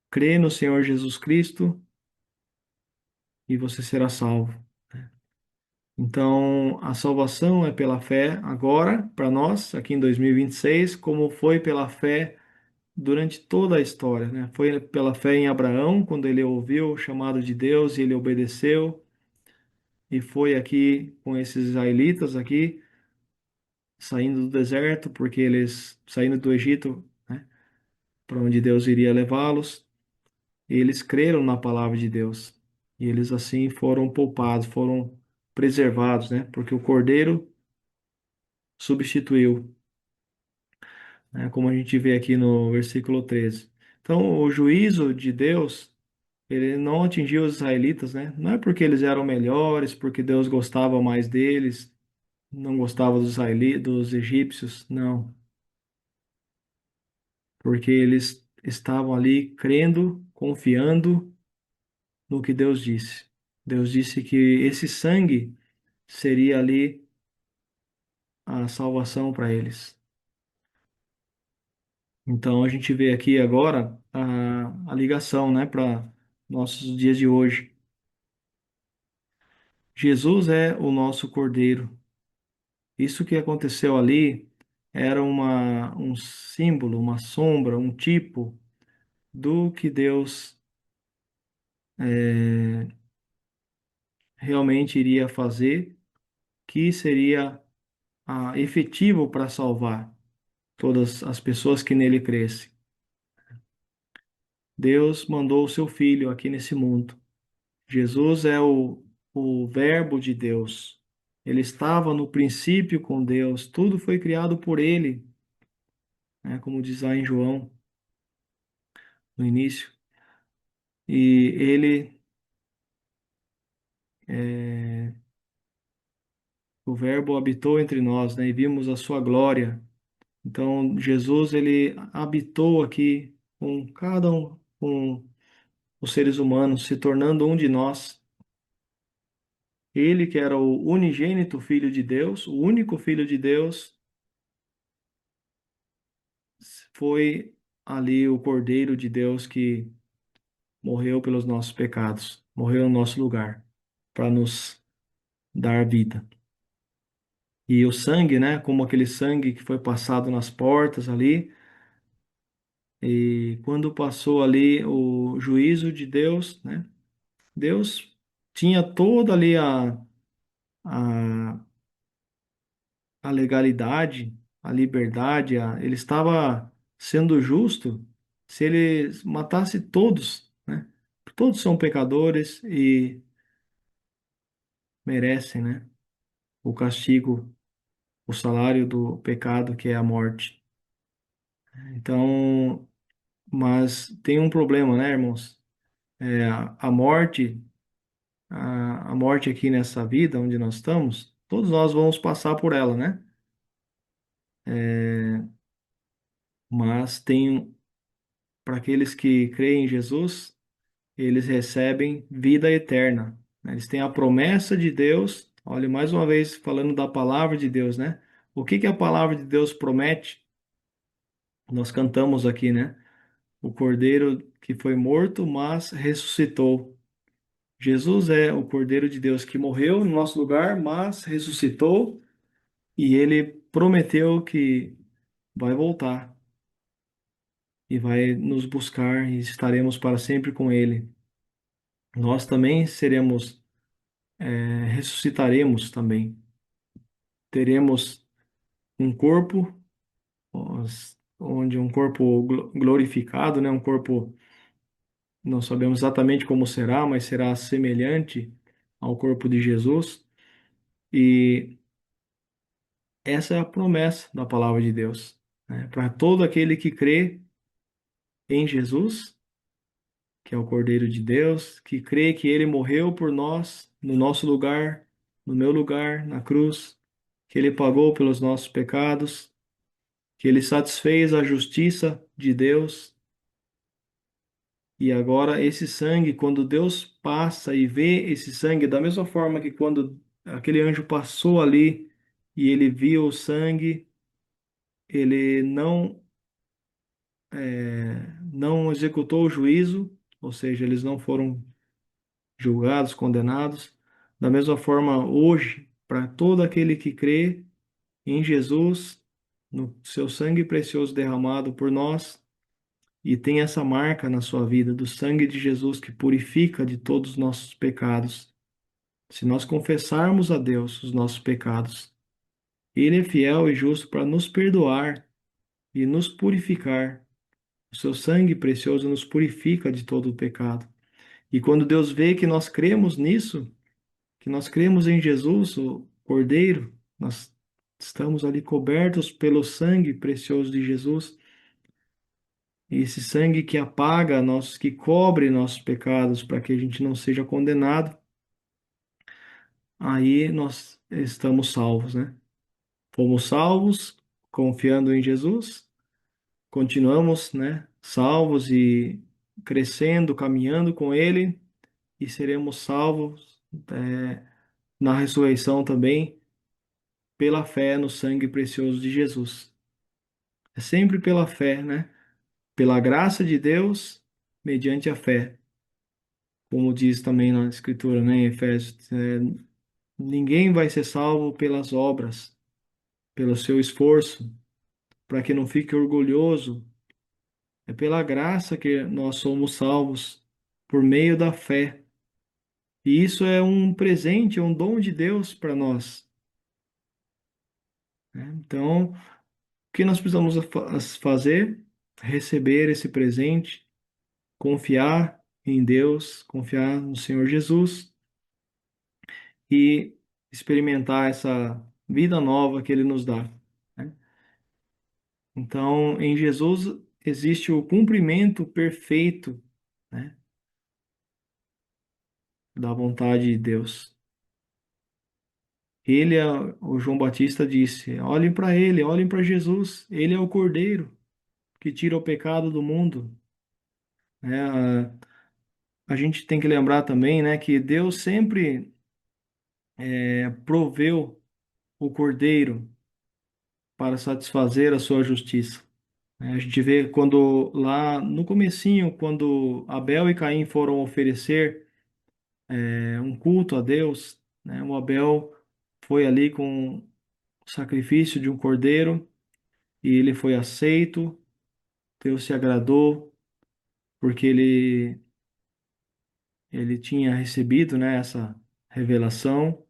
G: Crê no Senhor Jesus Cristo e você será salvo. Então, a salvação é pela fé agora, para nós, aqui em 2026, como foi pela fé durante toda a história, né? Foi pela fé em Abraão, quando ele ouviu o chamado de Deus e ele obedeceu, e foi aqui com esses israelitas aqui, saindo do deserto, porque eles, saindo do Egito, né, para onde Deus iria levá-los, eles creram na palavra de Deus. E eles assim foram poupados, foram preservados, né? Porque o Cordeiro substituiu, né? Como a gente vê aqui no versículo 13. Então, o juízo de Deus, ele não atingiu os israelitas, né? Não é porque eles eram melhores, porque Deus gostava mais deles, não gostava dos israelitas, dos egípcios, não. Porque eles estavam ali crendo, confiando no que Deus disse. Deus disse que esse sangue seria ali a salvação para eles. Então a gente vê aqui agora a ligação, né, para nossos dias de hoje. Jesus é o nosso Cordeiro. Isso que aconteceu ali era um símbolo, uma sombra, um tipo do que Deus realmente iria fazer, que seria efetivo para salvar todas as pessoas que nele crescem. Deus mandou o seu Filho aqui nesse mundo. Jesus é o Verbo de Deus. Ele estava no princípio com Deus, tudo foi criado por ele, né, como diz lá em João, no início. E ele, o Verbo habitou entre nós, né, e vimos a sua glória. Então, Jesus, ele habitou aqui com cada um, com os seres humanos, se tornando um de nós. Ele, que era o unigênito Filho de Deus, o único Filho de Deus, foi ali o Cordeiro de Deus que morreu pelos nossos pecados, morreu no nosso lugar, para nos dar vida. E o sangue, né, como aquele sangue que foi passado nas portas ali, e quando passou ali o juízo de Deus, né, Deus tinha toda ali a, a legalidade, a liberdade, ele estava sendo justo se ele matasse todos, né? Todos são pecadores e merecem, né, o castigo, o salário do pecado, que é a morte. Então, mas tem um problema, né, irmãos? A morte, a morte aqui nessa vida onde nós estamos, todos nós vamos passar por ela, né? Mas tem, para aqueles que creem em Jesus, eles recebem vida eterna, né? Eles têm a promessa de Deus. Olha, mais uma vez falando da palavra de Deus, né? O que que a palavra de Deus promete? Nós cantamos aqui, né? O Cordeiro que foi morto, mas ressuscitou. Jesus é o Cordeiro de Deus que morreu no nosso lugar, mas ressuscitou e ele prometeu que vai voltar e vai nos buscar e estaremos para sempre com ele. Nós também seremos, ressuscitaremos também. Teremos um corpo, onde um corpo glorificado, né? Um corpo, não sabemos exatamente como será, mas será semelhante ao corpo de Jesus. E essa é a promessa da palavra de Deus, né? Para todo aquele que crê em Jesus, que é o Cordeiro de Deus, que crê que ele morreu por nós, no nosso lugar, no meu lugar, na cruz, que ele pagou pelos nossos pecados, que ele satisfez a justiça de Deus. E agora esse sangue, quando Deus passa e vê esse sangue, da mesma forma que quando aquele anjo passou ali e ele viu o sangue, ele não executou o juízo, ou seja, eles não foram julgados, condenados. Da mesma forma, hoje, para todo aquele que crê em Jesus, no seu sangue precioso derramado por nós, e tem essa marca na sua vida do sangue de Jesus que purifica de todos os nossos pecados. Se nós confessarmos a Deus os nossos pecados, Ele é fiel e justo para nos perdoar e nos purificar. O seu sangue precioso nos purifica de todo o pecado. E quando Deus vê que nós cremos nisso, que nós cremos em Jesus, o Cordeiro, nós estamos ali cobertos pelo sangue precioso de Jesus, e esse sangue que apaga nossos, que cobre nossos pecados para que a gente não seja condenado, aí nós estamos salvos, né? Fomos salvos confiando em Jesus, continuamos, né, salvos e crescendo, caminhando com Ele, e seremos salvos, na ressurreição também pela fé no sangue precioso de Jesus. É sempre pela fé, né? Pela graça de Deus, mediante a fé. Como diz também na Escritura, né, em Efésios, ninguém vai ser salvo pelas obras, pelo seu esforço, para que não fique orgulhoso. É pela graça que nós somos salvos, por meio da fé. E isso é um presente, é um dom de Deus para nós, né? Então, o que nós precisamos fazer? Receber esse presente, confiar em Deus, confiar no Senhor Jesus e experimentar essa vida nova que Ele nos dá, né? Então, em Jesus existe o cumprimento perfeito, né, da vontade de Deus. Ele, o João Batista disse: olhem para ele, olhem para Jesus, ele é o Cordeiro que tira o pecado do mundo, né? A gente tem que lembrar também, né, que Deus sempre proveu o Cordeiro para satisfazer a sua justiça. A gente vê quando lá no comecinho, quando Abel e Caim foram oferecer um culto a Deus, né, o Abel foi ali com o sacrifício de um cordeiro e ele foi aceito, Deus se agradou porque ele tinha recebido, né, essa revelação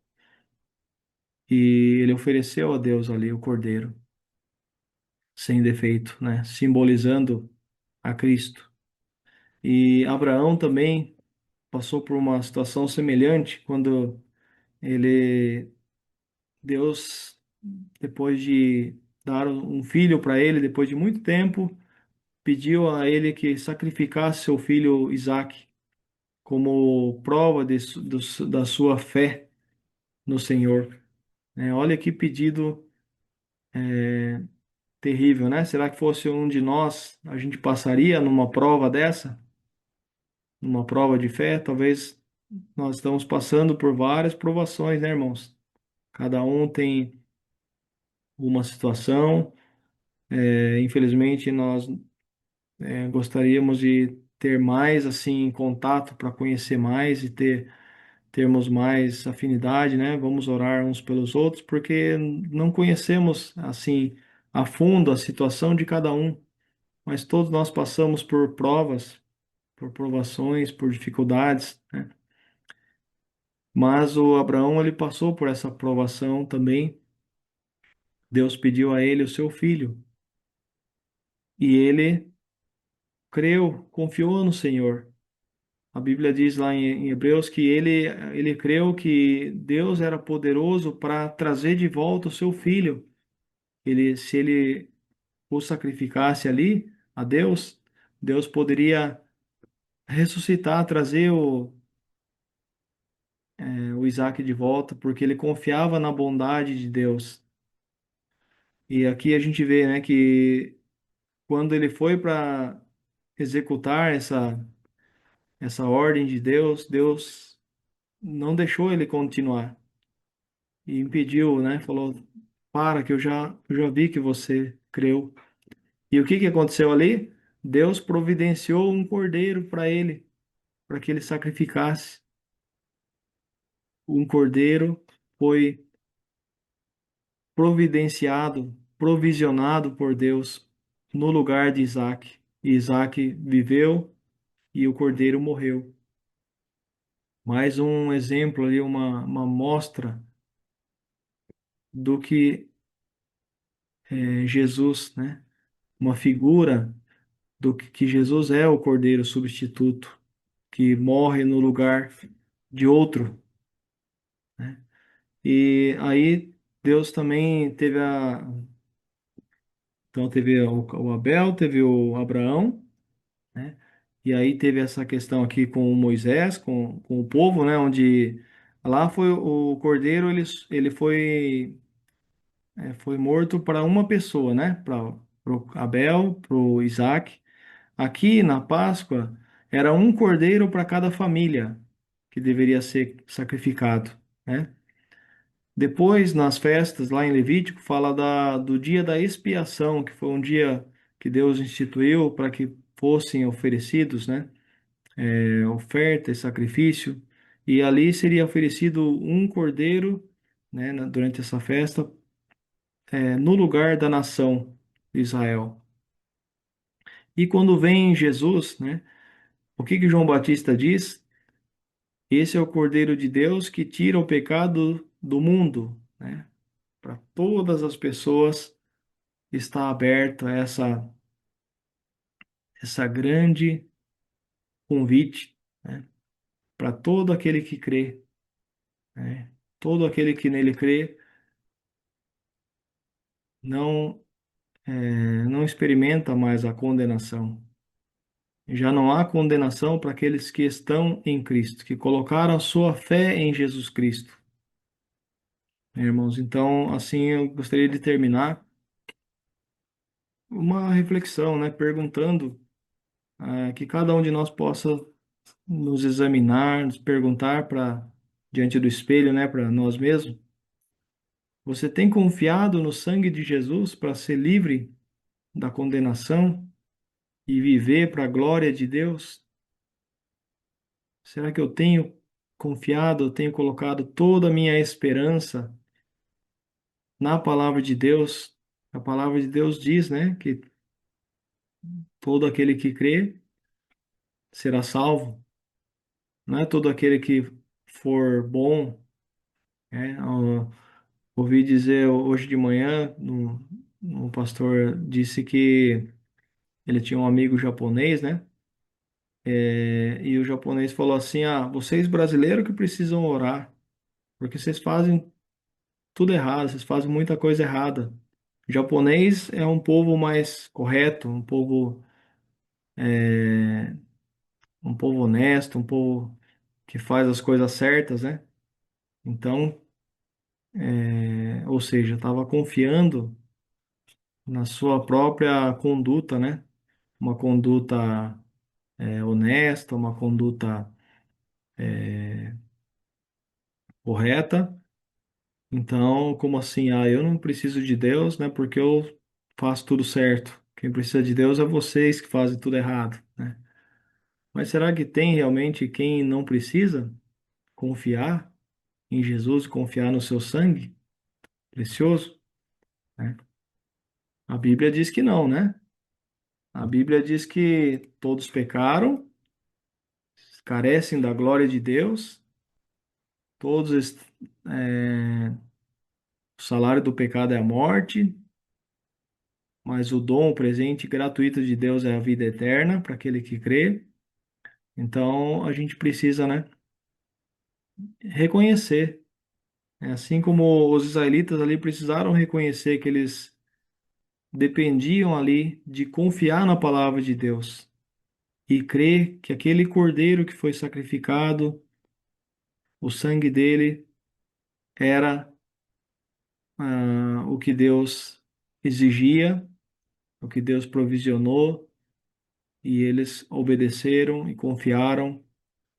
G: e ele ofereceu a Deus ali o cordeiro sem defeito, né, simbolizando a Cristo. E Abraão também passou por uma situação semelhante quando ele, Deus, depois de dar um filho para ele, depois de muito tempo, pediu a ele que sacrificasse seu filho Isaque como prova da sua fé no Senhor. Olha que pedido terrível, né? Será que fosse um de nós, a gente passaria numa prova dessa? Numa prova de fé? Talvez nós estamos passando por várias provações, né, irmãos? Cada um tem uma situação. Infelizmente, nós gostaríamos de ter mais assim contato para conhecer mais e termos mais afinidade, né? Vamos orar uns pelos outros, porque não conhecemos assim a fundo a situação de cada um, mas todos nós passamos por provas, por provações, por dificuldades, né? Mas o Abraão ele passou por essa provação também. Deus pediu a ele o seu filho. e ele creu, confiou no Senhor. A Bíblia diz lá em Hebreus que ele creu que Deus era poderoso para trazer de volta o seu filho. Se ele o sacrificasse ali a Deus, Deus poderia ressuscitar, trazer o Isaac de volta, porque ele confiava na bondade de Deus. E aqui a gente vê, né, que quando ele foi para executar essa ordem de Deus, Deus não deixou ele continuar e impediu, né? Falou: para, que eu já vi que você creu. E o que que aconteceu ali? Deus providenciou um cordeiro para que ele sacrificasse. Um cordeiro foi providenciado, provisionado por Deus no lugar de Isaac. E Isaac viveu e o cordeiro morreu. Mais um exemplo ali, uma mostra do que é Jesus, né? Uma figura do que Jesus é o cordeiro substituto, que morre no lugar de outro, né? E aí Deus também então teve o Abel, teve o Abraão, né? E aí teve essa questão aqui com o Moisés, com o povo, né? Onde lá foi o cordeiro, ele foi morto para uma pessoa, né? Para o Abel, para o Isaac. Aqui na Páscoa era um cordeiro para cada família que deveria ser sacrificado, né? Depois, nas festas, lá em Levítico, fala do dia da expiação, que foi um dia que Deus instituiu para que fossem oferecidos, né? Oferta e sacrifício. E ali seria oferecido um cordeiro, né? Durante essa festa, no lugar da nação de Israel. E quando vem Jesus, né? O que que João Batista diz? Esse é o Cordeiro de Deus que tira o pecado do mundo, né? Para todas as pessoas está aberta essa grande convite, né? Para todo aquele que crê, né? Todo aquele que nele crê não não experimenta mais a condenação. Já não há condenação para aqueles que estão em Cristo, que colocaram a sua fé em Jesus Cristo, né, irmãos? Então, assim, eu gostaria de terminar uma reflexão, né? Perguntando que cada um de nós possa nos examinar, nos perguntar para diante do espelho, né, para nós mesmos. Você tem confiado no sangue de Jesus para ser livre da condenação e viver para a glória de Deus? Será que eu tenho confiado, eu tenho colocado toda a minha esperança na palavra de Deus? A palavra de Deus diz, né, que todo aquele que crê será salvo. Não é todo aquele que for bom, né? Ouvi dizer hoje de manhã, um pastor disse que ele tinha um amigo japonês, né? E o japonês falou assim: vocês brasileiros que precisam orar, porque vocês fazem tudo errado, vocês fazem muita coisa errada. O japonês é um povo mais correto, é, um povo honesto, um povo que faz as coisas certas, né? Então, ou seja, estava confiando na sua própria conduta, né? Uma conduta honesta, uma conduta correta. Então, como assim? Eu não preciso de Deus, né? Porque eu faço tudo certo. Quem precisa de Deus é vocês que fazem tudo errado, né? Mas será que tem realmente quem não precisa confiar em Jesus e confiar no seu sangue precioso, né? A Bíblia diz que não, né? A Bíblia diz que todos pecaram, carecem da glória de Deus, todos, o salário do pecado é a morte, mas o dom, o presente gratuito de Deus é a vida eterna para aquele que crê. Então, a gente precisa, né, reconhecer, né? Assim como os israelitas ali precisaram reconhecer que eles dependiam ali de confiar na palavra de Deus e crer que aquele cordeiro que foi sacrificado, o sangue dele era o que Deus exigia, o que Deus provisionou, e eles obedeceram e confiaram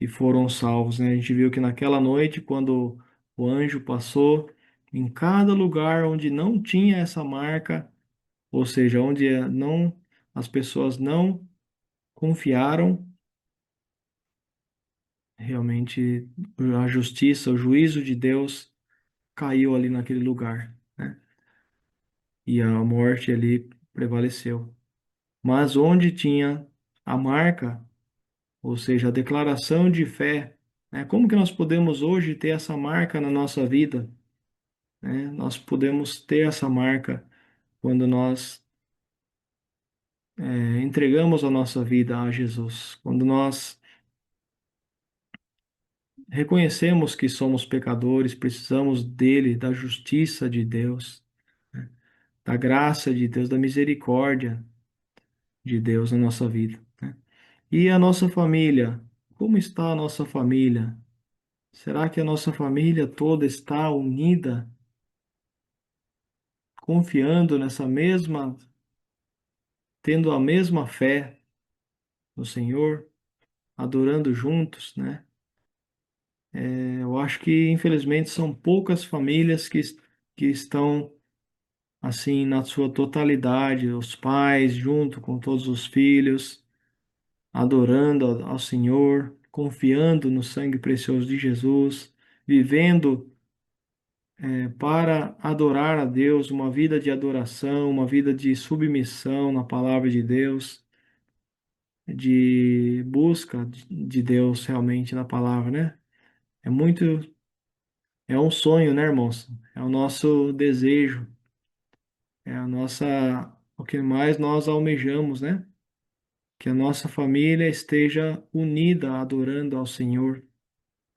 G: e foram salvos, né? A gente viu que naquela noite, quando o anjo passou, em cada lugar onde não tinha essa marca, ou seja, onde não as pessoas não confiaram, realmente a justiça, o juízo de Deus caiu ali naquele lugar, né? E a morte ali prevaleceu. Mas onde tinha a marca, ou seja, a declaração de fé, né? Como que nós podemos hoje ter essa marca na nossa vida, né? Nós podemos ter essa marca quando nós entregamos a nossa vida a Jesus, quando nós reconhecemos que somos pecadores, precisamos dele, da justiça de Deus, né? Da graça de Deus, da misericórdia de Deus na nossa vida, né? E a nossa família, como está a nossa família? Será que a nossa família toda está unida, confiando nessa mesma, tendo a mesma fé no Senhor, adorando juntos, né? Eu acho que, infelizmente, são poucas famílias que estão assim na sua totalidade, os pais junto com todos os filhos, adorando ao Senhor, confiando no sangue precioso de Jesus, vivendo para adorar a Deus, uma vida de adoração, uma vida de submissão na palavra de Deus, de busca de Deus realmente na palavra, né? É muito, é um sonho, né, irmãos? É o nosso desejo, é a nossa, o que mais nós almejamos, né? Que a nossa família esteja unida adorando ao Senhor.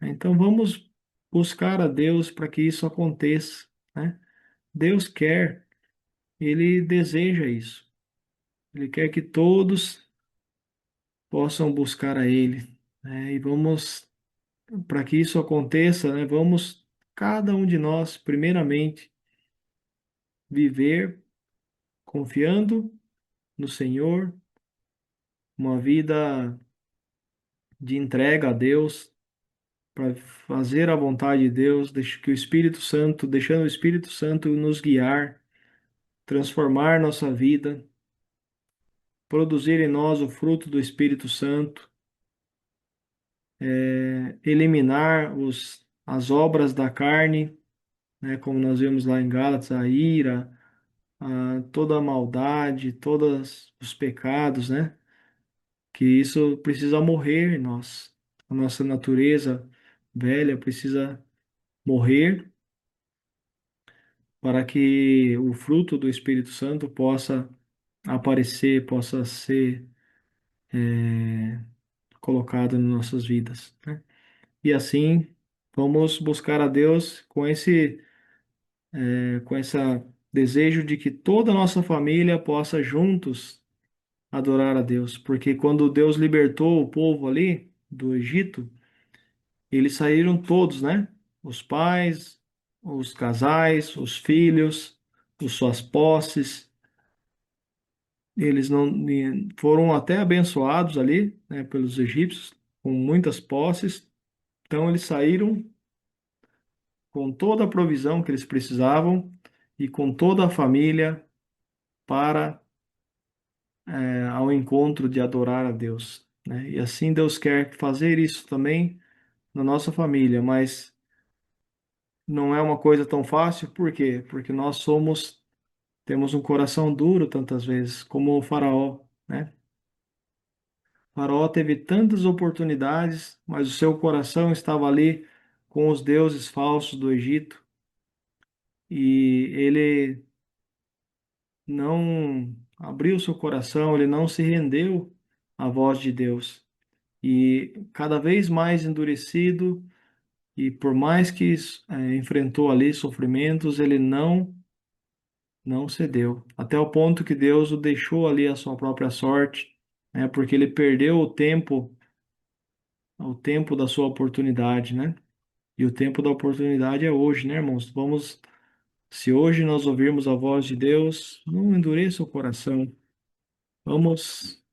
G: Então vamos buscar a Deus para que isso aconteça, né? Deus quer, Ele deseja isso. Ele quer que todos possam buscar a Ele, né? E vamos, para que isso aconteça, né? Vamos, cada um de nós, primeiramente, viver confiando no Senhor, uma vida de entrega a Deus, para fazer a vontade de Deus, deixa que o Espírito Santo, deixando o Espírito Santo nos guiar, transformar nossa vida, produzir em nós o fruto do Espírito Santo, eliminar as obras da carne, né, como nós vemos lá em Gálatas, a ira, toda a maldade, todos os pecados, né? Que isso precisa morrer em nós. A nossa natureza velha precisa morrer para que o fruto do Espírito Santo possa aparecer, possa ser colocado em nossas vidas, né? E assim vamos buscar a Deus com essa desejo de que toda a nossa família possa juntos adorar a Deus, porque quando Deus libertou o povo ali do Egito, eles saíram todos, né? Os pais, os casais, os filhos, as suas posses, eles não foram até abençoados ali, né, pelos egípcios com muitas posses. Então eles saíram com toda a provisão que eles precisavam e com toda a família para ao encontro de adorar a Deus, né? E assim Deus quer fazer isso também na nossa família, mas não é uma coisa tão fácil, por quê? Porque temos um coração duro tantas vezes, como o Faraó, né? O Faraó teve tantas oportunidades, mas o seu coração estava ali com os deuses falsos do Egito, e ele não abriu seu coração, ele não se rendeu à voz de Deus. E cada vez mais endurecido, e por mais que enfrentou ali sofrimentos, ele não cedeu, até o ponto que Deus o deixou ali à sua própria sorte, né? Porque ele perdeu o tempo da sua oportunidade, né? E o tempo da oportunidade é hoje, né, irmãos? Se hoje nós ouvirmos a voz de Deus, não endureça o coração. Vamos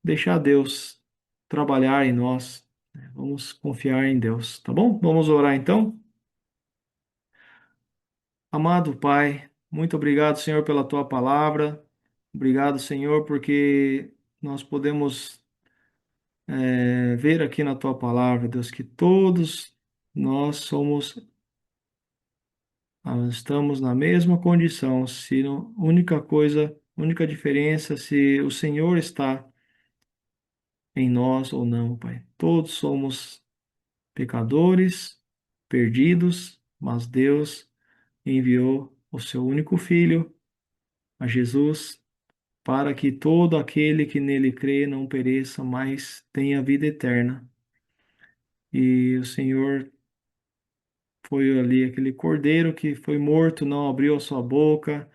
G: deixar Deus trabalhar em nós, né? Vamos confiar em Deus, tá bom? Vamos orar então? Amado Pai, muito obrigado, Senhor, pela tua palavra. Obrigado, Senhor, porque nós podemos ver aqui na tua palavra, Deus, que todos nós estamos na mesma condição. Se não, única diferença, se o Senhor está em nós ou não, Pai. Todos somos pecadores, perdidos, mas Deus enviou o seu único Filho, a Jesus, para que todo aquele que nele crê não pereça, mas tenha vida eterna. E o Senhor foi ali aquele cordeiro que foi morto, não abriu a sua boca,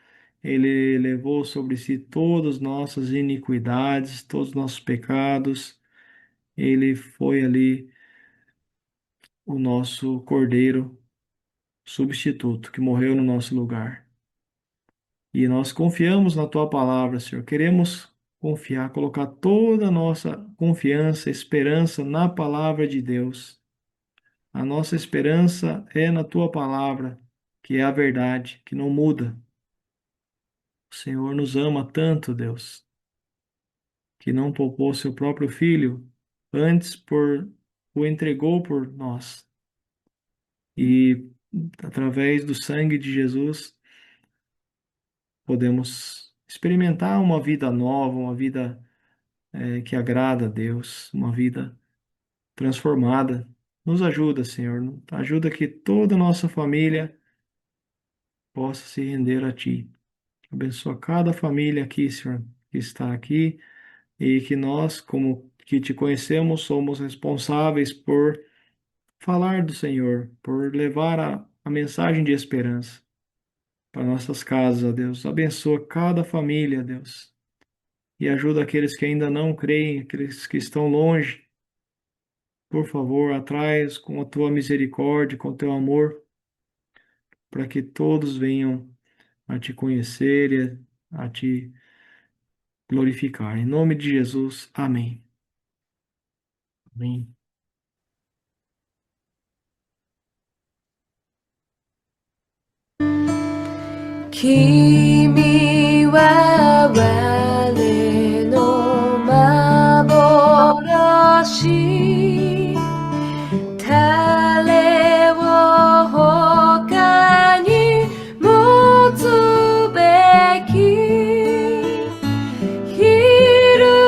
G: ele levou sobre si todas as nossas iniquidades, todos os nossos pecados, ele foi ali o nosso cordeiro substituto que morreu no nosso lugar. E nós confiamos na tua palavra, Senhor. Queremos confiar, colocar toda a nossa confiança, esperança na palavra de Deus. A nossa esperança é na tua palavra, que é a verdade, que não muda. O Senhor nos ama tanto, Deus, que não poupou seu próprio filho, antes o entregou por nós. E através do sangue de Jesus, podemos experimentar uma vida nova, uma vida que agrada a Deus, uma vida transformada. Nos ajuda, Senhor, ajuda que toda a nossa família possa se render a Ti. Abençoa cada família aqui, Senhor, que está aqui, e que nós, como que Te conhecemos, somos responsáveis por falar do Senhor, por levar a mensagem de esperança para nossas casas, ó Deus. Abençoa cada família, Deus, e ajuda aqueles que ainda não creem, aqueles que estão longe. Por favor, atrai-os com a tua misericórdia, com o teu amor, para que todos venham a te conhecer e a te glorificar. Em nome de Jesus, amém. Amém.
F: Kimi wa ware no maboroshi, Tare wo hoka ni motsu beki, Hiru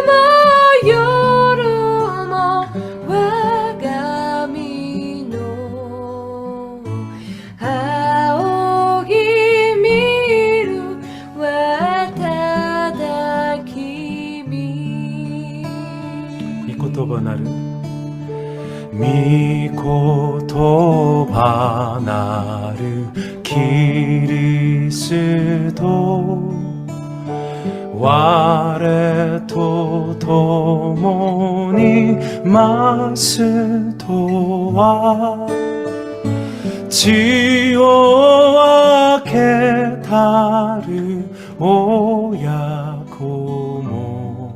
F: mo yoru mo wagami no aogi miru watada kimi.
H: 御言葉なる御言葉なるキリスト、我と共にますとは、血を分けたる親子も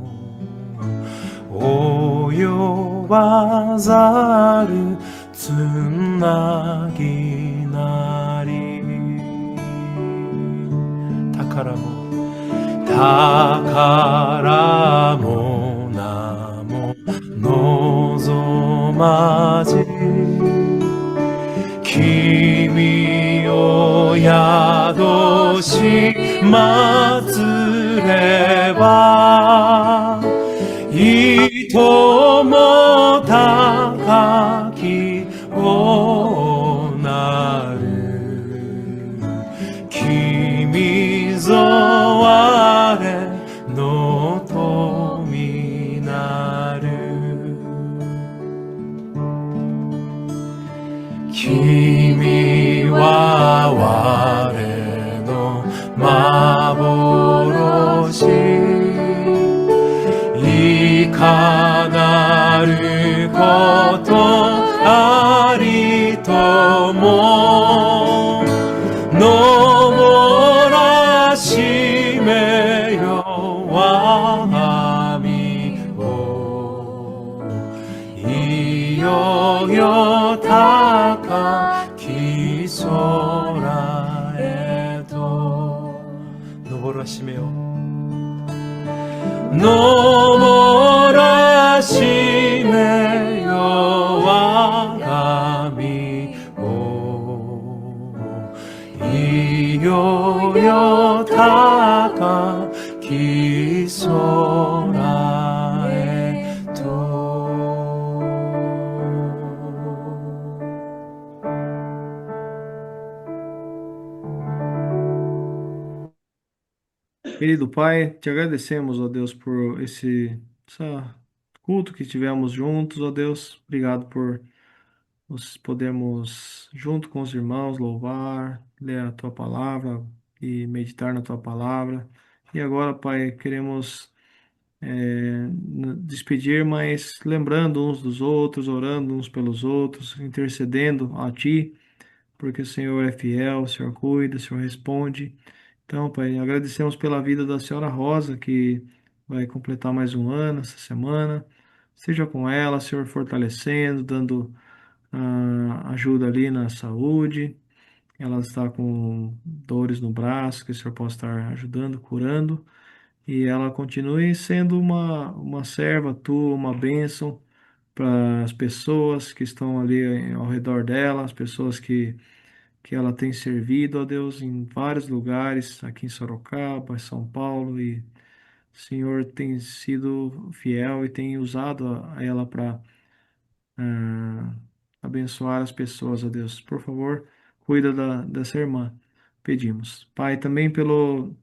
H: 及ばざるつなぎなり、宝も名も望まじ、君を宿し祭れば、いとも高きをなる君ぞ幻いかなることありとも登らしめよ我が身をいよよ高き空へと登らしめよ登らしめよ我が身をいよよ高き空へと。
G: Querido Pai, te agradecemos, ó Deus, por esse culto que tivemos juntos, ó Deus. Obrigado por nós podermos, junto com os irmãos, louvar, ler a tua palavra e meditar na tua palavra. E agora, Pai, queremos despedir, mas lembrando uns dos outros, orando uns pelos outros, intercedendo a Ti, porque o Senhor é fiel, o Senhor cuida, o Senhor responde. Então, Pai, agradecemos pela vida da senhora Rosa, que vai completar mais um ano essa semana. Seja com ela, Senhor, fortalecendo, dando ajuda ali na saúde. Ela está com dores no braço, que o Senhor possa estar ajudando, curando. E ela continue sendo uma serva tua, uma bênção para as pessoas que estão ali ao redor dela, as pessoas que ela tem servido, ó Deus, em vários lugares, aqui em Sorocaba, São Paulo, e o Senhor tem sido fiel e tem usado ela para abençoar as pessoas, ó Deus. Por favor, cuida dessa irmã, pedimos. Pai, também pelo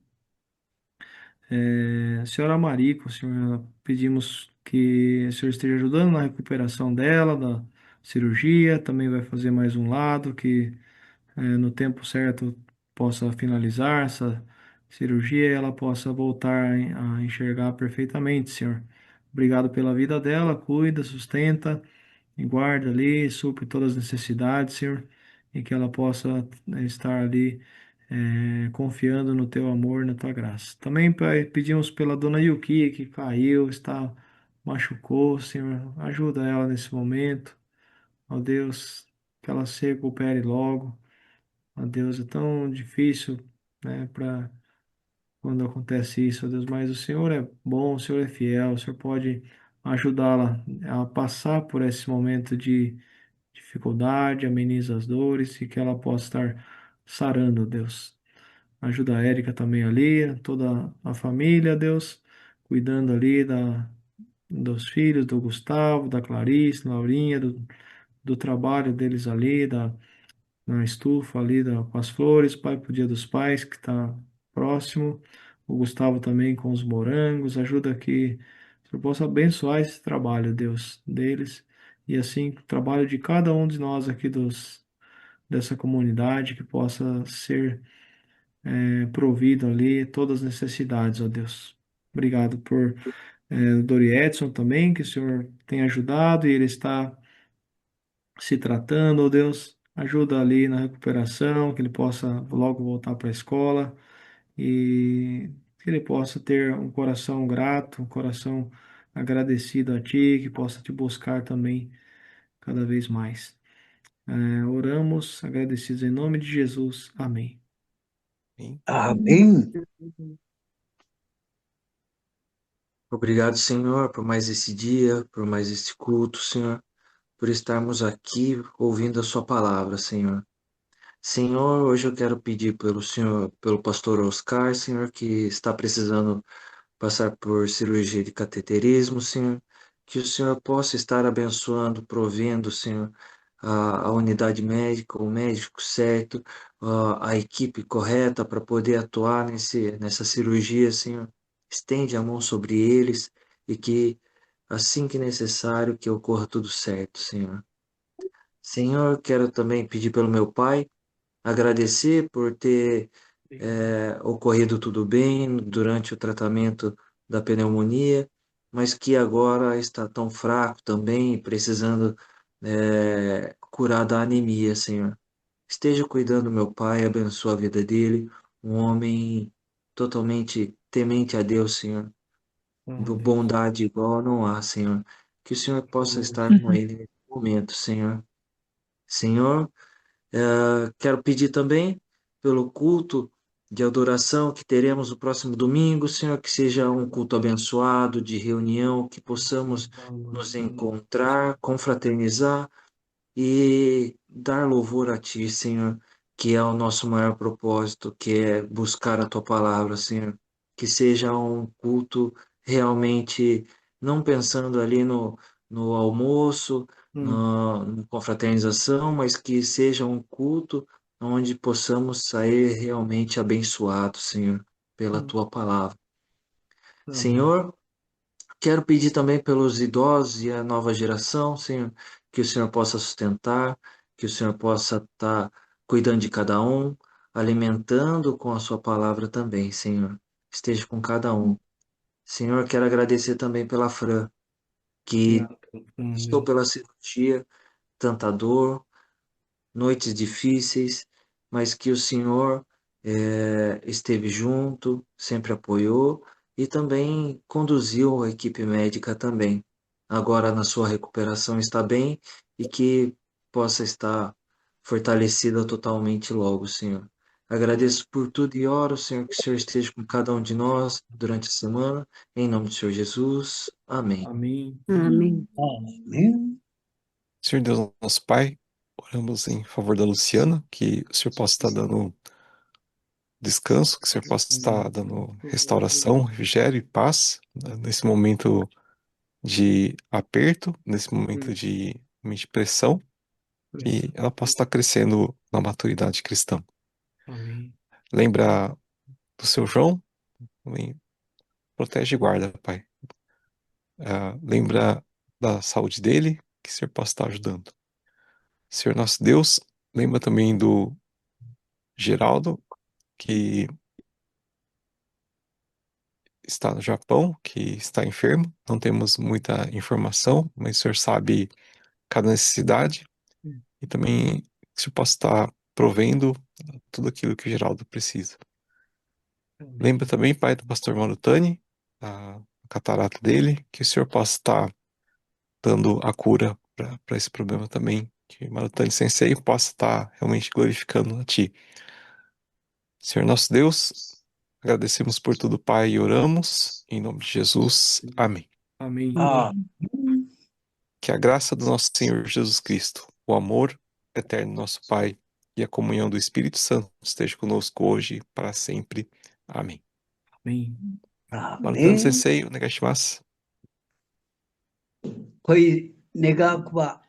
G: senhora Marico, Senhor, pedimos que o Senhor esteja ajudando na recuperação dela, da cirurgia, também vai fazer mais um lado, que no tempo certo possa finalizar essa cirurgia e ela possa voltar a enxergar perfeitamente, Senhor. Obrigado pela vida dela, cuida, sustenta e guarda ali, supre todas as necessidades, Senhor, e que ela possa estar ali confiando no teu amor, na tua graça. Também, Pai, pedimos pela dona Yuki, que caiu, machucou, Senhor, ajuda ela nesse momento. Ó Deus, que ela se recupere logo. Ó Deus, é tão difícil, né, para quando acontece isso, ó Deus, mas o Senhor é bom, o Senhor é fiel, o Senhor pode ajudá-la a passar por esse momento de dificuldade, ameniza as dores e que ela possa estar sarando, ó Deus. Ajuda a Érica também ali, toda a família, Deus, cuidando ali dos filhos, do Gustavo, da Clarice, Laurinha, do trabalho deles ali, na estufa ali com as flores, Pai, pro Dia dos Pais, que está próximo. O Gustavo também com os morangos, ajuda que o Senhor possa abençoar esse trabalho, Deus, deles, e assim o trabalho de cada um de nós aqui dessa comunidade, que possa ser provido ali todas as necessidades, ó Deus. Obrigado por o Dori Edson também, que o Senhor tem ajudado e ele está se tratando, ó Deus, ajuda ali na recuperação, que ele possa logo voltar para a escola e que ele possa ter um coração grato, um coração agradecido a Ti, que possa te buscar também cada vez mais. Oramos agradecidos em nome de Jesus. Amém.
A: Amém.
D: Amém.
E: Obrigado, Senhor, por mais esse dia, por mais este culto, Senhor, por estarmos aqui ouvindo a Sua palavra, Senhor. Senhor, hoje eu quero pedir pelo Senhor, pelo pastor Oscar, Senhor, que está precisando passar por cirurgia de cateterismo, Senhor, que o Senhor possa estar abençoando, provendo, Senhor, a unidade médica, o médico certo, a equipe correta para poder atuar nessa cirurgia, Senhor. Estende a mão sobre eles e que, assim que necessário, que ocorra tudo certo, Senhor. Senhor, quero também pedir pelo meu pai, agradecer por ter ocorrido tudo bem durante o tratamento da pneumonia, mas que agora está tão fraco também, precisando curar da anemia, Senhor. Esteja cuidando do meu pai, abençoa a vida dele, um homem totalmente temente a Deus, Senhor. Bondade igual não há, Senhor. Que o Senhor possa estar com ele nesse momento, Senhor. Senhor, quero pedir também pelo culto de adoração que teremos no próximo domingo, Senhor, que seja um culto abençoado, de reunião, que possamos nos encontrar, confraternizar e dar louvor a Ti, Senhor, que é o nosso maior propósito, que é buscar a Tua palavra, Senhor. Que seja um culto realmente, não pensando ali no almoço, na confraternização, mas que seja um culto onde possamos sair realmente abençoados, Senhor, pela Tua palavra. Senhor, quero pedir também pelos idosos e a nova geração, Senhor, que o Senhor possa sustentar, que o Senhor possa estar cuidando de cada um, alimentando com a sua palavra também, Senhor. Esteja com cada um. Senhor, quero agradecer também pela Fran, que estou pela cirurgia, tanta dor, noites difíceis, mas que o Senhor esteve junto, sempre apoiou e também conduziu a equipe médica também. Agora na sua recuperação está bem e que possa estar fortalecida totalmente logo, Senhor. Agradeço por tudo e oro, Senhor, que o Senhor esteja com cada um de nós durante a semana, em nome do Senhor Jesus. Amém.
G: Amém.
B: Amém.
D: Amém.
A: Senhor Deus, nosso Pai, oramos em favor da Luciana, que o Senhor possa estar dando descanso, que o Senhor possa estar dando restauração, refrigério e paz, né, nesse momento de aperto, nesse momento de pressão, que ela possa estar crescendo na maturidade cristã.
G: Amém.
A: Lembra do seu João, também protege e guarda, Pai. Lembra da saúde dele, que o Senhor possa estar ajudando. Senhor nosso Deus, lembra também do Geraldo, que está no Japão, que está enfermo. Não temos muita informação, mas o Senhor sabe cada necessidade e também que o Senhor possa estar provendo tudo aquilo que o Geraldo precisa. Lembra também, Pai, do pastor Marutani, a catarata dele, que o Senhor possa estar dando a cura para esse problema também, que Marutani Sensei possa estar realmente glorificando a Ti. Senhor nosso Deus, agradecemos por tudo, Pai, e oramos em nome de Jesus. Amém.
G: Amém.
A: Que a graça do nosso Senhor Jesus Cristo, o amor eterno do nosso Pai e a comunhão do Espírito Santo esteja conosco hoje e para sempre. Amém.
G: Amém.
A: Marutani Sensei, onegaishimasu.
D: 恋願わくば、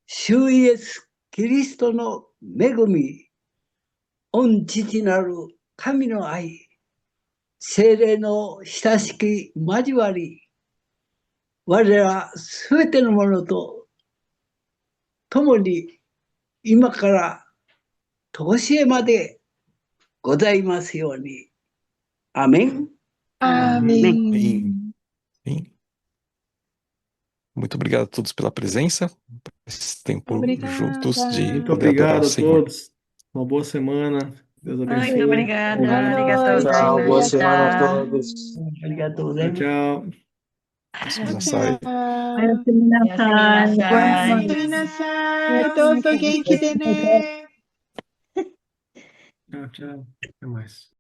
D: 主イエス・キリストの恵み、御父なる神の愛、聖霊の親しき交わり、我らすべてのものと共に今から常しえまでございますように。アメン。
C: Amém.
A: Amém. Muito obrigado a todos pela presença, por esse tempo
C: Obrigada.
A: juntos de
G: Muito
A: poder adorar
G: obrigado
A: o
G: a
A: Senhor.
G: todos. Uma boa semana. Deus abençoe.
B: Muito obrigada.
C: Boa noite.
E: Tchau, boa semana a
C: Tchau.
E: todos.
D: ありがとうござい
G: Tchau,
D: ます。
G: tchau.
A: Nasai.
C: お
B: お
C: や
B: やすみなさい。
C: おやすみなさい。どうぞ元気でね。
G: Tchau, tchau. Até mais.